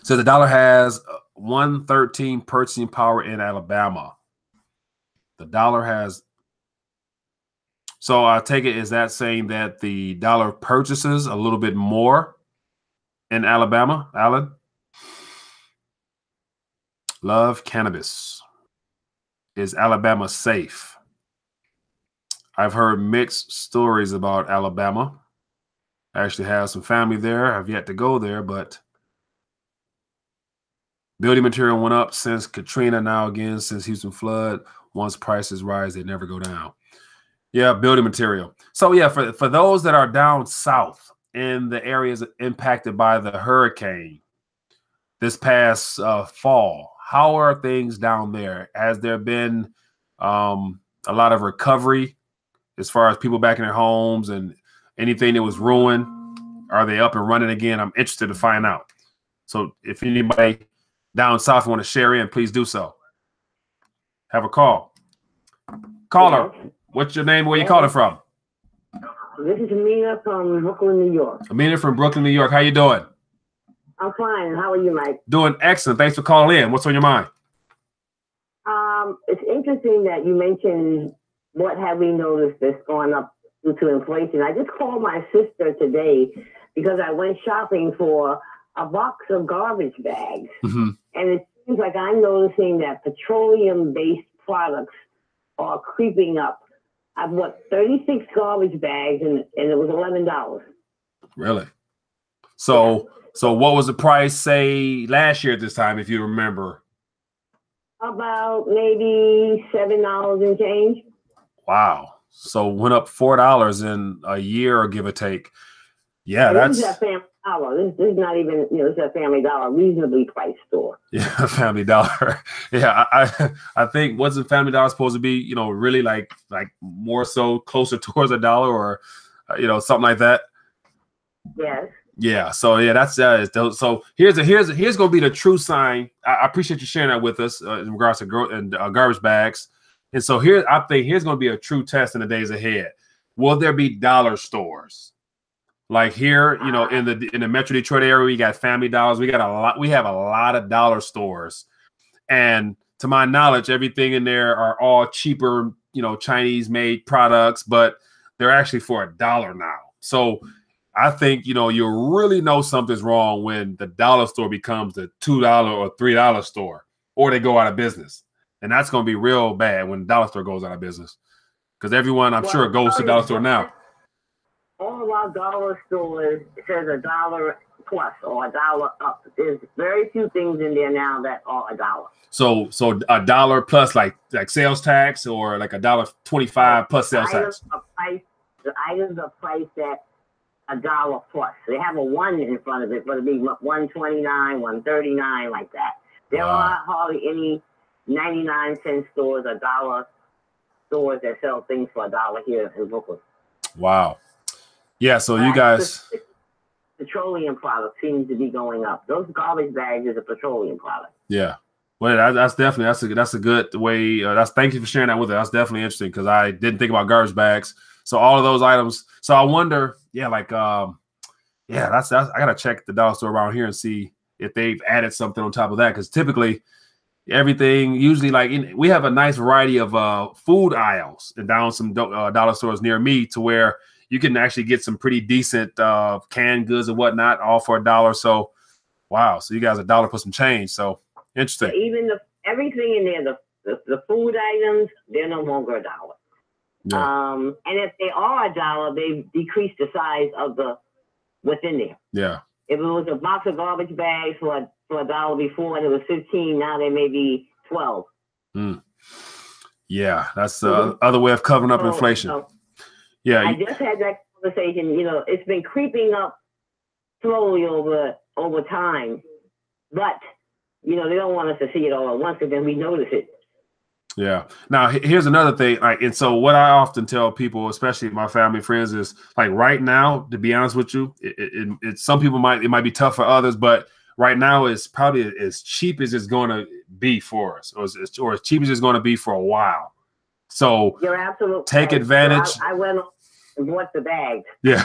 So the dollar has 113 purchasing power in Alabama. The dollar has. So I take it, is that saying that the dollar purchases a little bit more in Alabama, Alan? Love cannabis. Is Alabama safe? I've heard mixed stories about Alabama. I actually have some family there. I've yet to go there, but building material went up since Katrina, now again since Houston flood. Once prices rise, they never go down. Yeah, building material. So yeah, for those that are down south in the areas impacted by the hurricane this past fall, how are things down there? Has there been a lot of recovery as far as people back in their homes and anything that was ruined? Are they up and running again? I'm interested to find out. So if anybody down south want to share in, please do so. Have a call. Caller, what's your name? Where you calling from? This is Amina from Brooklyn, New York. Amina from Brooklyn, New York. How you doing? I'm fine. How are you, Mike? Doing excellent. Thanks for calling in. What's on your mind? It's interesting that you mentioned what have we noticed that's going up due to inflation. I just called my sister today because I went shopping for a box of garbage bags. Mm-hmm. And it seems like I'm noticing that petroleum-based products are creeping up. I bought 36 garbage bags and it was $11. Really? So what was the price, say, last year at this time, if you remember? About maybe $7 and change. Wow. So went up $4 in a year, or give or take. Yeah, that's This is a Family Dollar. This is not even, this is a Family Dollar, reasonably priced store. Yeah, Family Dollar. Yeah, I think wasn't Family Dollar supposed to be, really like more so closer towards $1 or, something like that. Yes. Yeah. So yeah, that's so here's going to be the true sign. I appreciate you sharing that with us in regards to garbage bags. And so I think here's going to be a true test in the days ahead. Will there be dollar stores? Like here, in the Metro Detroit area, we got Family Dollars. We have a lot of dollar stores. And to my knowledge, everything in there are all cheaper, Chinese made products, but they're actually for $1 now. So I think, you'll really know something's wrong when the dollar store becomes the $2 or $3 store, or they go out of business. And that's going to be real bad when the dollar store goes out of business, because everyone, I'm sure, goes to the dollar store now. All of our dollar stores, it says $1 plus or $1 up. There's very few things in there now that are $1. So $1 plus like sales tax, or like $1.25 plus sales tax. The items are priced at $1 plus. They have a 1 in front of it, but it'd be $1.29, $1.39, like that. There are hardly any 99-cent stores or dollar stores that sell things for $1 here in Brooklyn. Wow. Yeah, so you guys, petroleum products seems to be going up. Those garbage bags is a petroleum product. Yeah. Well, that's definitely that's a good way. Thank you for sharing that with us. That's definitely interesting, because I didn't think about garbage bags. So all of those items. So I wonder, I gotta check the dollar store around here and see if they've added something on top of that, because typically everything usually we have a nice variety of food aisles and down some dollar stores near me, to where you can actually get some pretty decent canned goods and whatnot, all for $1. So, wow. So you guys $1 plus some change. So interesting. So even everything in there, the food items, they're no longer $1. Yeah. And if they are $1, they've decreased the size of what's in there. Yeah. If it was a box of garbage bags for $1 before and it was $15, now they may be $12. Yeah, that's the other way of covering up inflation. Yeah, I just had that conversation. You know, it's been creeping up slowly over time, but you know, they don't want us to see it all at once, and then we notice it. Yeah. Now, here's another thing. Like, and so what I often tell people, especially my family friends, is like right now, to be honest with you, it some people it might be tough for others, but right now it's probably as cheap as it's going to be for us, or as cheap as it's going to be for a while. So you're absolutely take right. advantage. So I went and bought the bags. Yeah.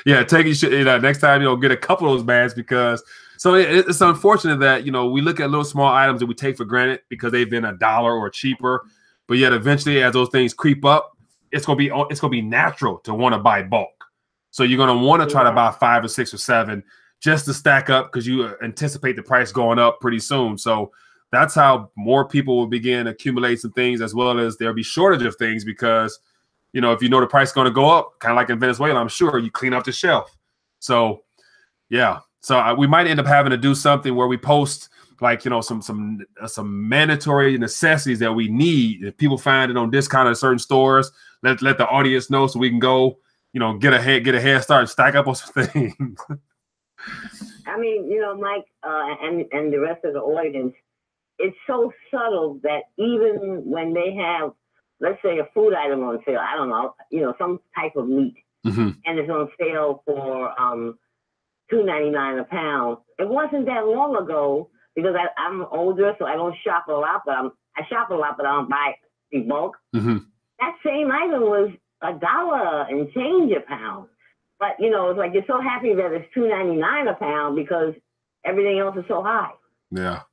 Yeah. Next time, get a couple of those bags, because so it's unfortunate that, we look at little small items that we take for granted because they've been $1 or cheaper, but yet eventually as those things creep up, it's going to be natural to want to buy bulk. So you're going to want to try to buy 5 or 6 or 7 just to stack up, because you anticipate the price going up pretty soon. So that's how more people will begin to accumulate some things, as well as there'll be shortage of things, because if the price is going to go up, kind of like in Venezuela, I'm sure you clean up the shelf. So yeah. So we might end up having to do something where we post like, some mandatory necessities that we need. If people find it on discount at certain stores, let the audience know so we can go, get a head start and stack up on some things. I mean, Mike, and the rest of the audience, it's so subtle that even when they have, let's say, a food item on sale, I don't know, some type of meat, and it's on sale for $2.99 a pound. It wasn't that long ago, because I'm older, so I don't shop a lot, but I shop a lot, but I don't buy in bulk. That same item was $1 and change a pound. But, it's like you're so happy that it's $2.99 a pound because everything else is so high. Yeah.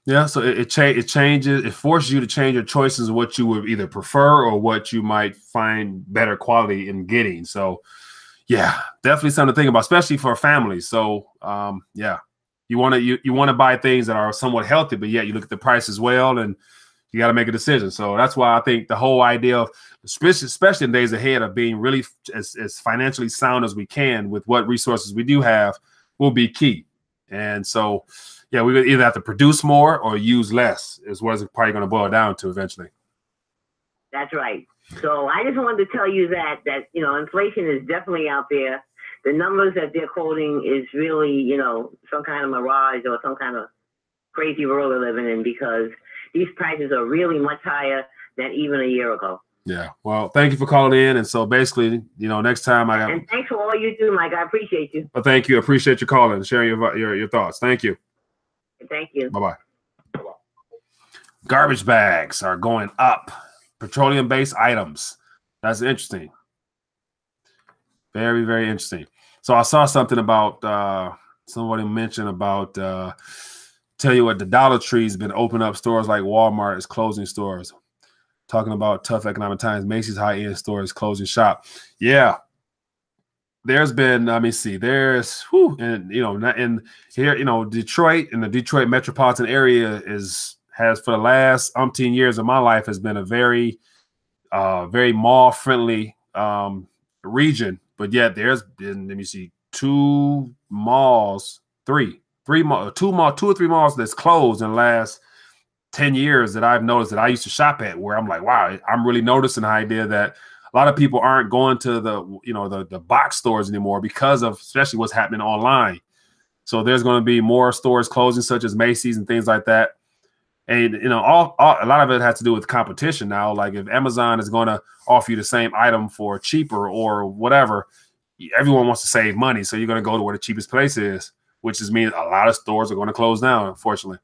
Yeah, so it changes. It forces you to change your choices of what you would either prefer or what you might find better quality in getting. So, yeah, definitely something to think about, especially for families. So, yeah, you want to buy things that are somewhat healthy, but yet you look at the price as well, and you got to make a decision. So that's why I think the whole idea of, especially in days ahead, of being really as financially sound as we can with what resources we do have will be key. And so, yeah, we're going to either have to produce more or use less, is what it's probably going to boil down to eventually. That's right. So I just wanted to tell you that inflation is definitely out there. The numbers that they're quoting is really, some kind of mirage or some kind of crazy world we're living in, because these prices are really much higher than even a year ago. Yeah. Well, thank you for calling in. And so basically, next time and thanks for all you do, Mike. I appreciate you. Well, thank you. I appreciate you calling and sharing your thoughts. Thank you. Thank you. Bye-bye. Garbage bags are going up. Petroleum-based items. That's interesting. Very, very interesting. So I saw something about somebody mentioned about tell you what, the Dollar Tree's been opening up stores like Walmart is closing stores. Talking about tough economic times, Macy's high-end store is closing shop. Yeah. There's been, let me see, there's, and here, Detroit and the Detroit metropolitan area has for the last umpteen years of my life has been a very, very mall-friendly region. But yet there's been, let me see, 2 or 3 malls that's closed in the last 10 years that I've noticed that I used to shop at, where I'm like, wow, I'm really noticing the idea that a lot of people aren't going to the box stores anymore because of especially what's happening online. So there's going to be more stores closing, such as Macy's and things like that. And, a lot of it has to do with competition now. Like if Amazon is going to offer you the same item for cheaper or whatever, everyone wants to save money. So you're going to go to where the cheapest place is, which just means a lot of stores are going to close down, unfortunately.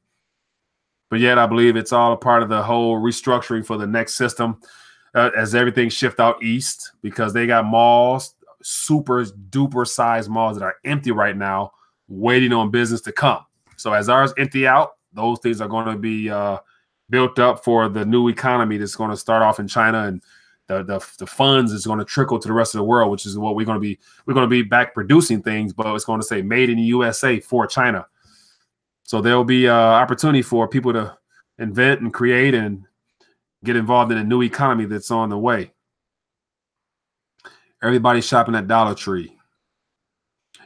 But yet I believe it's all a part of the whole restructuring for the next system as everything shift out east, because they got malls, super duper sized malls that are empty right now, waiting on business to come. So as ours empty out, those things are going to be built up for the new economy that's going to start off in China, and the funds is going to trickle to the rest of the world, which is what we're going to be back producing things, but it's going to say made in the USA for China. So there'll be opportunity for people to invent and create and get involved in a new economy that's on the way. Everybody's shopping at Dollar Tree.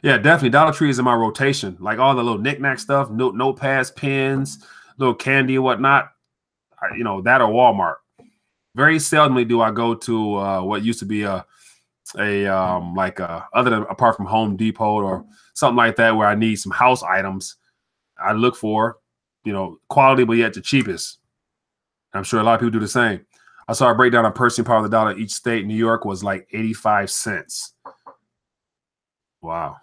Yeah, definitely. Dollar Tree is in my rotation. Like all the little knickknack stuff, notepads, pens, little candy and whatnot. that or Walmart. Very seldomly do I go to what used to be other than apart from Home Depot or something like that, where I need some house items. I look for, quality, but yet the cheapest. I'm sure a lot of people do the same. I saw a breakdown of purchasing power of the dollar in each state. New York was like 85 cents. Wow.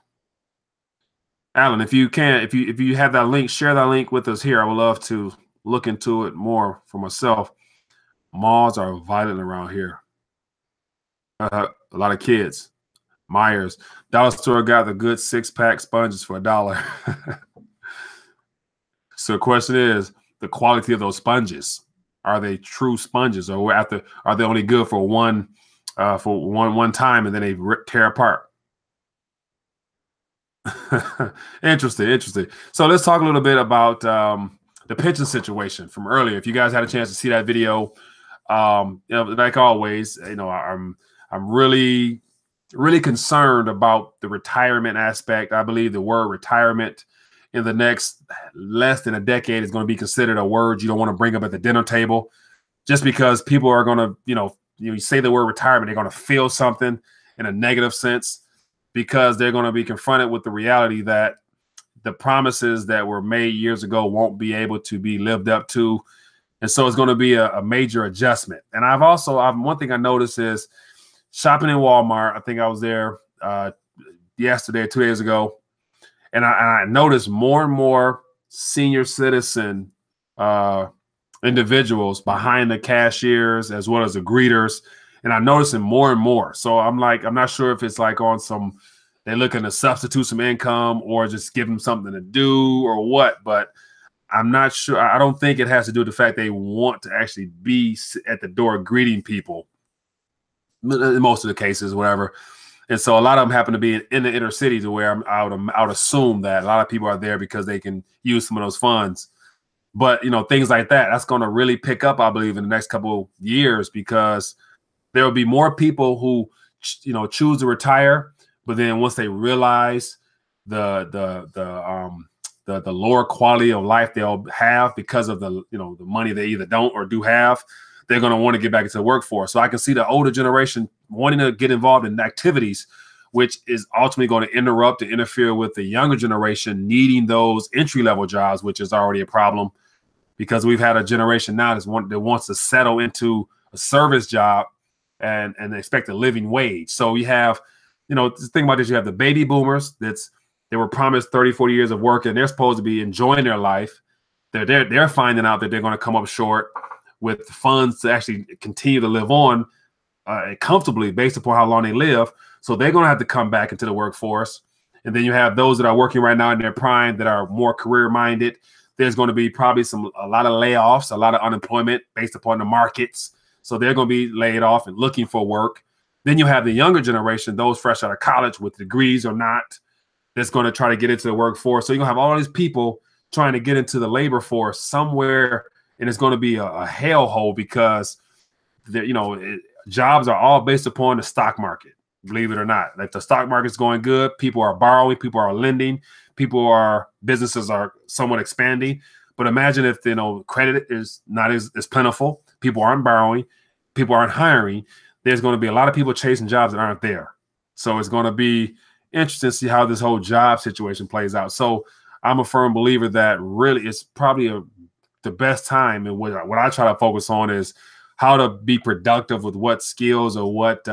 Alan, if you have that link, share that link with us here. I would love to look into it more for myself. Malls are violent around here. A lot of kids. Myers. Dollar store got the good 6-pack sponges for $1. So the question is, the quality of those sponges. Are they true sponges, or are they only good for one time and then they tear apart? Interesting. So let's talk a little bit about the pension situation from earlier. If you guys had a chance to see that video, like always, I'm really concerned about the retirement aspect. I believe the word retirement in the next less than a decade is going to be considered a word you don't want to bring up at the dinner table, just because people are going to, you say the word retirement, they're going to feel something in a negative sense, because they're going to be confronted with the reality that the promises that were made years ago won't be able to be lived up to. And so it's going to be a major adjustment. And one thing I noticed is shopping in Walmart. I think I was there yesterday or 2 days ago. And I noticed more and more senior citizen individuals behind the cashiers as well as the greeters. And I'm noticing more and more. So I'm not sure if it's like on they're looking to substitute some income or just give them something to do or what, but I'm not sure. I don't think it has to do with the fact they want to actually be at the door greeting people in most of the cases, whatever. And so a lot of them happen to be in the inner cities, where I would assume that a lot of people are there because they can use some of those funds. But, things like that's going to really pick up, I believe, in the next couple of years, because there will be more people who, choose to retire. But then once they realize the lower quality of life they'll have because of the money they either don't or do have, they're going to want to get back into the workforce. So I can see the older generation wanting to get involved in activities, which is ultimately going to interrupt and interfere with the younger generation needing those entry-level jobs, which is already a problem, because we've had a generation now that wants to settle into a service job and expect a living wage. So you have, think about this, you have the baby boomers they were promised 30, 40 years of work, and they're supposed to be enjoying their life. They're finding out that they're going to come up short with funds to actually continue to live on comfortably based upon how long they live. So they're going to have to come back into the workforce. And then you have those that are working right now in their prime that are more career minded. There's going to be probably a lot of layoffs, a lot of unemployment based upon the markets. So they're going to be laid off and looking for work. Then you have the younger generation, those fresh out of college with degrees or not, that's going to try to get into the workforce. So you're going to have all these people trying to get into the labor force somewhere, and it's going to be a hellhole, because jobs are all based upon the stock market, believe it or not. If the stock market's going good, people are borrowing, people are lending, businesses are somewhat expanding. But imagine if credit is not as plentiful, people aren't borrowing, people aren't hiring, there's going to be a lot of people chasing jobs that aren't there. So it's going to be interesting to see how this whole job situation plays out. So I'm a firm believer that really it's probably the best time, and what I try to focus on is how to be productive with what skills or what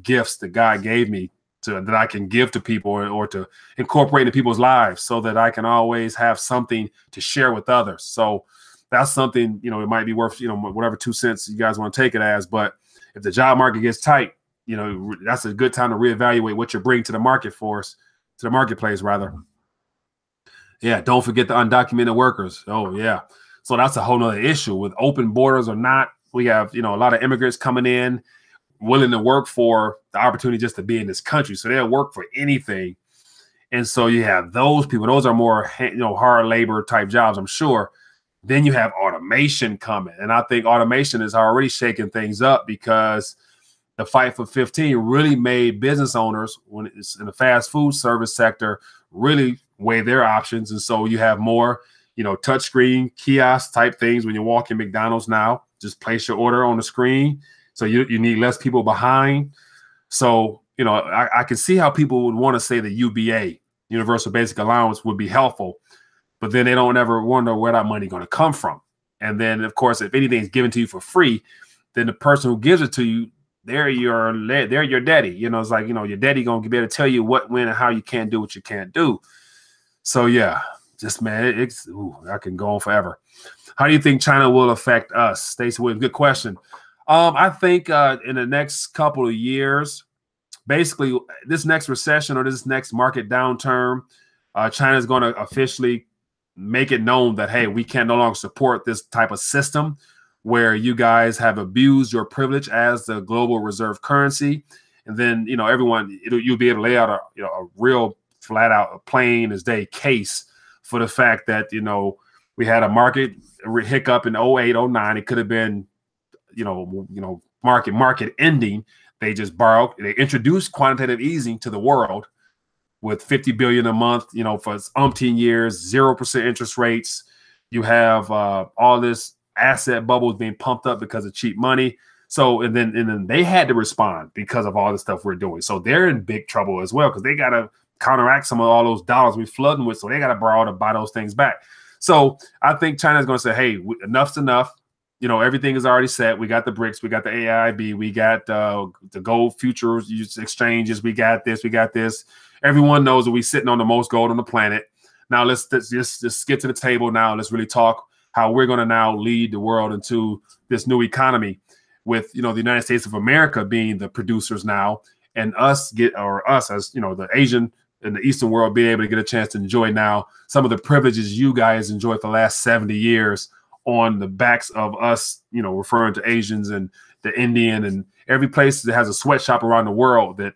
gifts that God gave me that I can give to people or to incorporate into people's lives, so that I can always have something to share with others. So that's something, it might be worth, whatever 2 cents you guys want to take it as. But if the job market gets tight, that's a good time to reevaluate what you're bringing to the marketplace rather. Yeah. Don't forget the undocumented workers. Oh yeah. So that's a whole nother issue with open borders or not. We have, a lot of immigrants coming in willing to work for the opportunity just to be in this country. So they'll work for anything. And so you have those people, those are more, hard labor type jobs, I'm sure. Then you have automation coming. And I think automation is already shaking things up, because the fight for 15 really made business owners, when it's in the fast food service sector, really weigh their options. And so you have more touchscreen kiosk type things when you walk in McDonald's now. Just place your order on the screen. So you need less people behind. So, I can see how people would want to say the UBA, Universal Basic Allowance, would be helpful, but then they don't ever wonder where that money going to come from. And then, of course, if anything is given to you for free, then the person who gives it to you, they're your daddy. It's like, your daddy going to be able to tell you what, when, and how you can't do what you can't do. So, yeah, just, man, I can go on forever. How do you think China will affect us? Stacey Williams, good question. I think in the next couple of years, basically this next recession or this next market downturn, China is going to officially make it known that, hey, we can no longer support this type of system where you guys have abused your privilege as the global reserve currency. And then, everyone, you'll be able to lay out a real flat out plain as day case for the fact that, we had a market hiccup in 08, 09. It could have been, market ending. They just borrowed. They introduced quantitative easing to the world with 50 billion a month, for umpteen years, 0% interest rates. You have all this asset bubbles being pumped up because of cheap money. So, and then they had to respond because of all the stuff we're doing. So they're in big trouble as well because they got to counteract some of all those dollars we're flooding with. So they got to borrow to buy those things back. So I think China's going to say, hey, enough's enough. Everything is already set. We got the BRICS, we got the AIIB, we got the gold futures exchanges, we got this. Everyone knows that we're sitting on the most gold on the planet. Now let's just get to the table now. Let's really talk how we're going to now lead the world into this new economy with, the United States of America being the producers now, and us as, the Asian and the Eastern world being able to get a chance to enjoy now some of the privileges you guys enjoyed for the last 70 years on the backs of us, referring to Asians and the Indian and every place that has a sweatshop around the world that,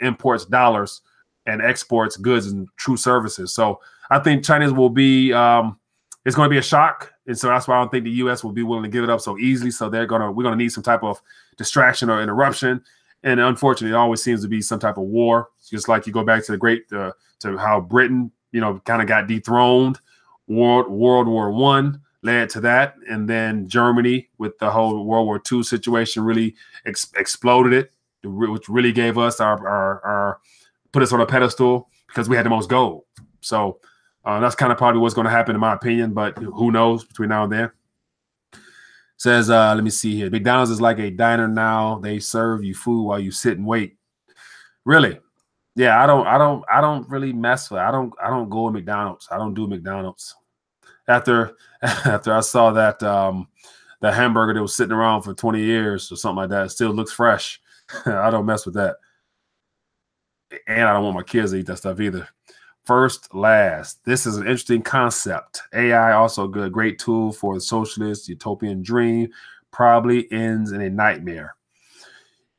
imports dollars and exports goods and true services. So I think Chinese will be, it's going to be a shock. And so that's why I don't think the U.S. will be willing to give it up so easily. So we're going to need some type of distraction or interruption. And unfortunately, it always seems to be some type of war. Just like you go back to to how Britain, kind of got dethroned. World War I led to that. And then Germany with the whole World War II situation really exploded it, which really gave us our put us on a pedestal because we had the most gold. So that's kind of probably what's going to happen in my opinion, but who knows between now and then. Says, let me see here. McDonald's is like a diner now. They serve you food while you sit and wait. Really? Yeah, I don't really mess with. I don't go to McDonald's. I don't do McDonald's. After I saw that the hamburger that was sitting around for 20 years or something like that, it still looks fresh. I don't mess with that. And I don't want my kids to eat that stuff either. First, last. This is an interesting concept. AI also good, great tool for the socialist utopian dream. Probably ends in a nightmare.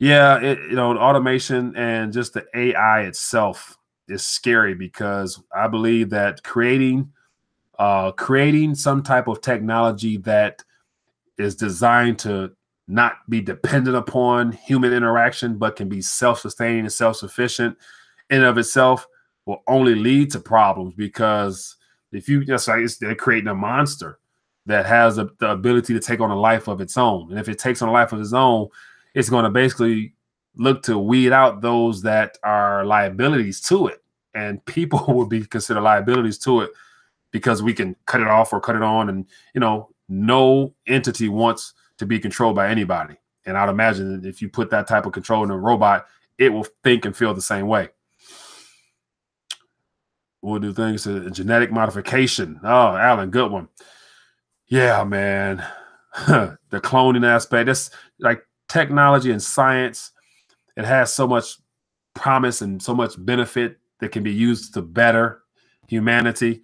Yeah, automation and just the AI itself is scary because I believe that creating some type of technology that is designed to not be dependent upon human interaction, but can be self-sustaining and self-sufficient in and of itself will only lead to problems because if you just they're creating a monster that has the ability to take on a life of its own. And if it takes on a life of its own, it's going to basically look to weed out those that are liabilities to it. And people will be considered liabilities to it because we can cut it off or cut it on. And, no entity wants to be controlled by anybody. And I'd imagine that if you put that type of control in a robot, it will think and feel the same way. We'll do things to genetic modification. Oh, Alan, good one. Yeah, man. The cloning aspect, that's like technology and science. It has so much promise and so much benefit that can be used to better humanity.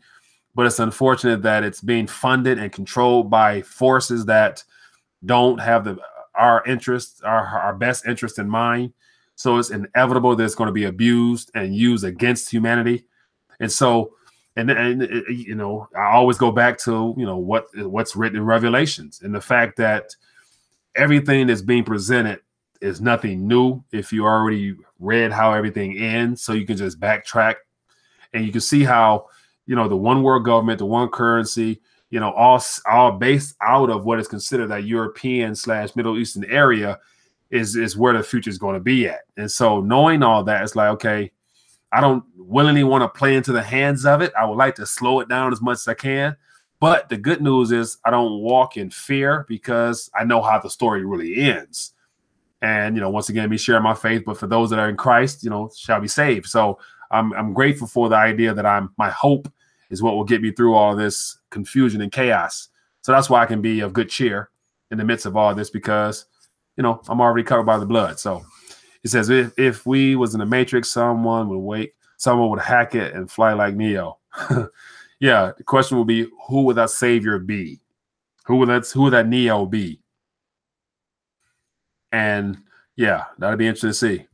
But it's unfortunate that it's being funded and controlled by forces that don't have our interests, our best interest in mind. So it's inevitable that it's going to be abused and used against humanity. And so, and I always go back to, what's written in Revelations and the fact that everything that's being presented is nothing new. If you already read how everything ends, so you can just backtrack and you can see how, the one world government, the one currency, all based out of what is considered that European/Middle Eastern area is where the future is going to be at. And so knowing all that, it's like, okay, I don't willingly want to play into the hands of it. I would like to slow it down as much as I can. But the good news is I don't walk in fear because I know how the story really ends. And, once again, me sharing my faith, but for those that are in Christ, shall be saved. So I'm grateful for the idea that my hope is what will get me through all this confusion and chaos. So that's why I can be of good cheer in the midst of all this, because, I'm already covered by the blood. So it says, if we was in the Matrix, someone would hack it and fly like Neo. Yeah, the question will be, who would that savior be? Who would that Neo be? And yeah, that'd be interesting to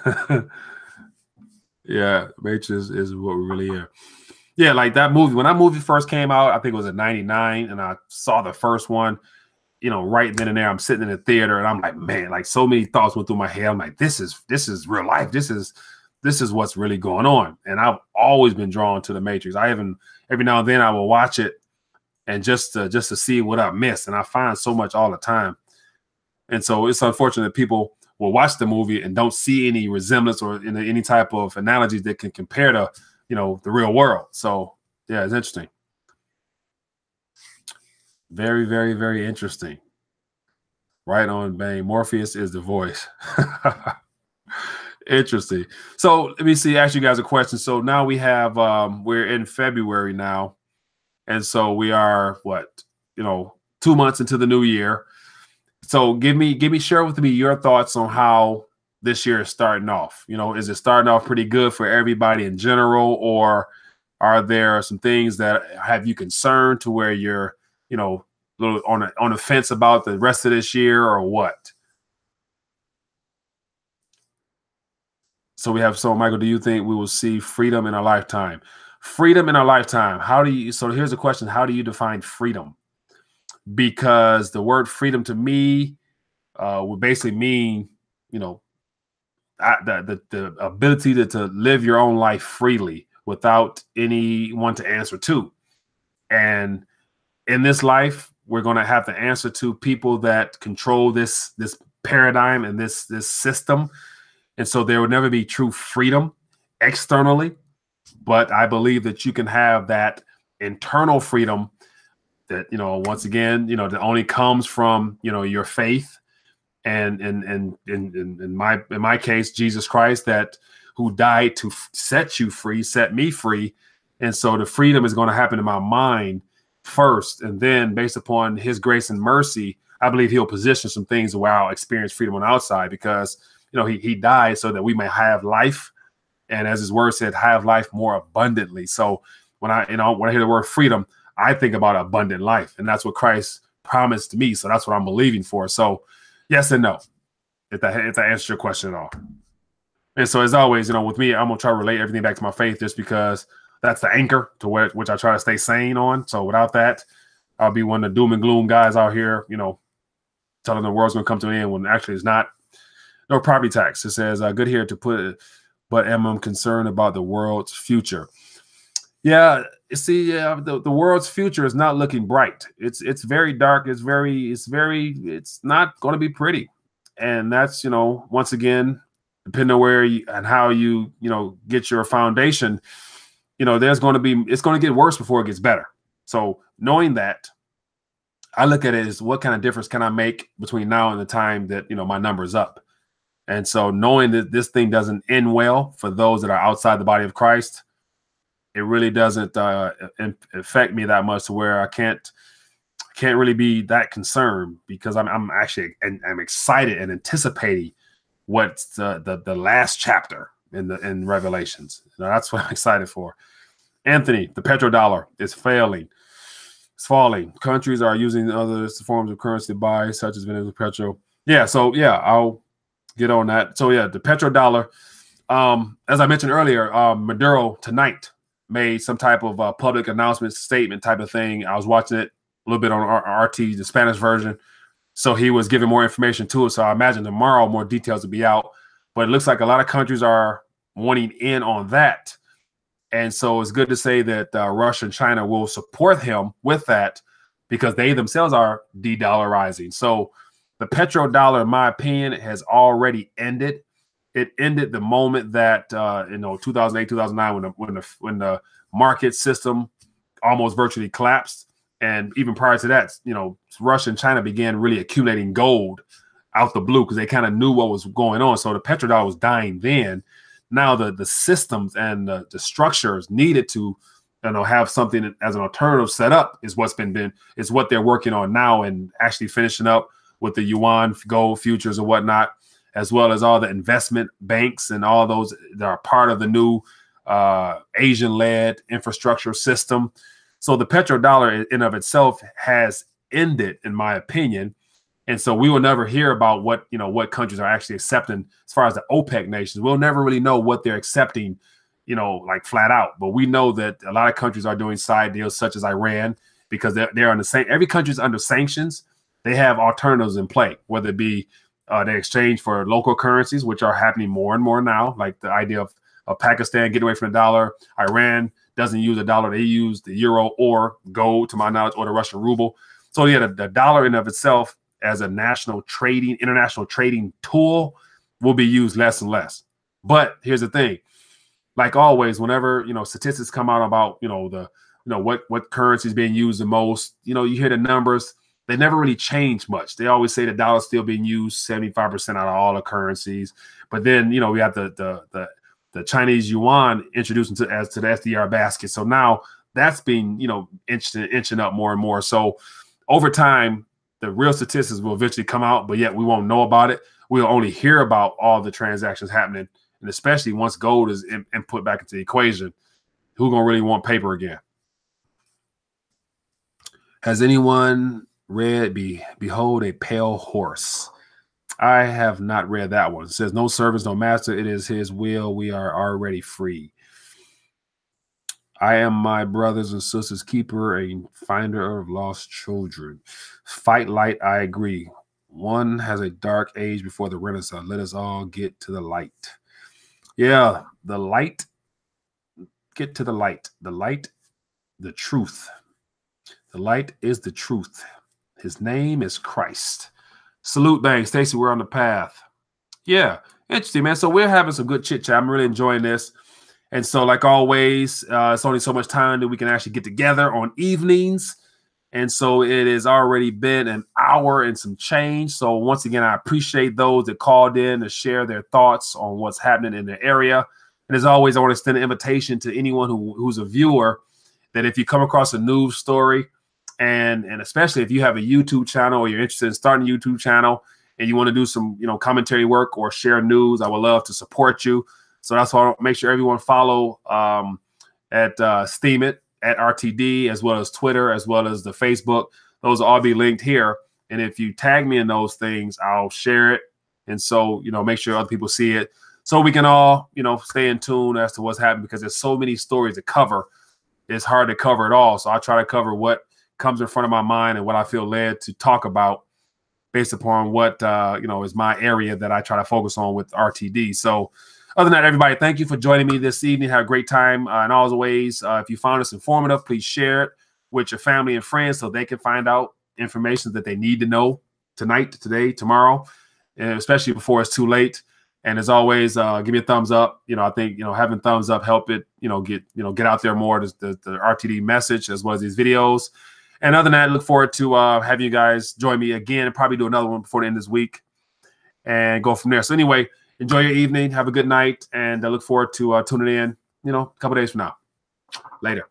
see. Yeah, Matrix is what we really are. Yeah, like that movie. When that movie first came out, I think it was in '99, and I saw the first one. Right then and there, I'm sitting in the theater, and I'm like, man, like so many thoughts went through my head. I'm like, this is real life. This is what's really going on. And I've always been drawn to the Matrix. Every now and then I will watch it, and just to see what I missed. And I find so much all the time. And so it's unfortunate that people will watch the movie and don't see any resemblance or any type of analogies that can compare to, the real world. So yeah, it's interesting. Very, very, very interesting. Right on, bang. Morpheus is the voice. Interesting. So let me ask you guys a question. So now we have, we're in February now. And so we are 2 months into the new year. So share with me your thoughts on how this year is starting off. Is it starting off pretty good for everybody in general, or are there some things that have you concerned to where you're, a little on the fence about the rest of this year, or what? So Michael, do you think we will see freedom in our lifetime? Freedom in our lifetime. So here's the question. How do you define freedom? Because the word freedom to me would basically mean, the ability to live your own life freely without anyone to answer to. And in this life, we're going to have to answer to people that control this paradigm and this system. And so there will never be true freedom externally. But I believe that you can have that internal freedom that, once again, that only comes from, your faith. And in my case, Jesus Christ, who died to set you free, set me free. And so the freedom is going to happen in my mind first. And then based upon his grace and mercy, I believe he'll position some things where I'll experience freedom on the outside, because, he died so that we may have life. And as his word said, have life more abundantly. So when I hear the word freedom, I think about abundant life. And that's what Christ promised to me. So that's what I'm believing for. So yes and no, if that answers your question at all. And so as always, with me, I'm going to try to relate everything back to my faith, just because that's the anchor to which I try to stay sane on. So without that, I'll be one of the doom and gloom guys out here, telling the world's going to come to an end when actually it's not. No property tax. It says, good here to put it, but am I concerned about the world's future? Yeah, you see, the world's future is not looking bright. It's very dark. It's not going to be pretty. And that's, once again, depending on where and how you get your foundation, it's going to get worse before it gets better. So knowing that, I look at it as what kind of difference can I make between now and the time that, my number's up. And so knowing that this thing doesn't end well for those that are outside the body of Christ, it really doesn't affect me that much to where I can't really be that concerned, because I'm excited and anticipating what's the last chapter in Revelations. That's what I'm excited for. Anthony, the petrodollar is failing. It's falling. Countries are using other forms of currency to buy, such as Venezuela petrol. Yeah, so yeah, I'll get on that. So yeah, the petrodollar. As I mentioned earlier, Maduro tonight made some type of public announcement statement type of thing. I was watching it a little bit on RT, the Spanish version. So he was giving more information to it. So I imagine tomorrow more details will be out. But it looks like a lot of countries are wanting in on that. And so it's good to say that Russia and China will support him with that because they themselves are de-dollarizing. So the petrodollar, in my opinion, has already ended. It ended the moment that 2008, 2009, when the market system almost virtually collapsed, and even prior to that, Russia and China began really accumulating gold out the blue because they kind of knew what was going on. So the petrodollar was dying then. Now the systems and the structures needed to have something as an alternative set up is what they're working on now, and actually finishing up with the yuan gold futures and whatnot, as well as all the investment banks and all those that are part of the new Asian-led infrastructure system. So the petrodollar in and of itself has ended, in my opinion. And so we will never hear about what countries are actually accepting as far as the OPEC nations. We'll never really know what they're accepting, like flat out. But we know that a lot of countries are doing side deals, such as Iran, because they're on the same. Every country's under sanctions. They have alternatives in play, whether it be they exchange for local currencies, which are happening more and more now, like the idea of Pakistan getting away from the dollar. Iran doesn't use the dollar. They use the euro or gold, to my knowledge, or the Russian ruble. So yeah, the dollar in of itself as a international trading tool will be used less and less. But here's the thing. Like always, whenever, statistics come out about, what currency is being used the most, you hear the numbers. They never really change much. They always say the dollar is still being used 75% out of all the currencies. But then, we have the Chinese yuan introduced into the SDR basket. So now that's being, inching up more and more. So over time, the real statistics will eventually come out, but yet we won't know about it. We'll only hear about all the transactions happening. And especially once gold is input back into the equation, who's going to really want paper again? Has anyone read Behold a Pale Horse? I have not read that one. It says, no servants, no master. It is his will. We are already free. I am my brothers and sisters' keeper, a finder of lost children. Fight light, I agree. One has a dark age before the Renaissance. Let us all get to the light. Yeah, the light. Get to the light. The light, the truth. The light is the truth. His name is Christ. Salute, bang. Stacy, we're on the path. Yeah, interesting, man. So we're having some good chit chat. I'm really enjoying this. And so, like always, it's only so much time that we can actually get together on evenings. And so it has already been an hour and some change. So once again, I appreciate those that called in to share their thoughts on what's happening in the area. And as always, I want to extend an invitation to anyone who's a viewer that if you come across a news story, and especially if you have a YouTube channel or you're interested in starting a YouTube channel and you want to do some, commentary work or share news, I would love to support you. So that's why I want to make sure everyone follow at Steam It, at RTD, as well as Twitter, as well as the Facebook. Those will all be linked here. And if you tag me in those things, I'll share it. And so, make sure other people see it so we can all, stay in tune as to what's happening, because there's so many stories to cover. It's hard to cover it all. So I try to cover what comes in front of my mind and what I feel led to talk about based upon what, is my area that I try to focus on with RTD. So other than that, everybody, thank you for joining me this evening. Have a great time. And always, if you found this informative, please share it with your family and friends so they can find out information that they need to know tonight, today, tomorrow, and especially before it's too late. And as always, give me a thumbs up. I think, having thumbs up help it, get out there more, the RTD message as well as these videos. And other than that, I look forward to having you guys join me again and probably do another one before the end of this week and go from there. So anyway, enjoy your evening. Have a good night. And I look forward to tuning in, a couple days from now. Later.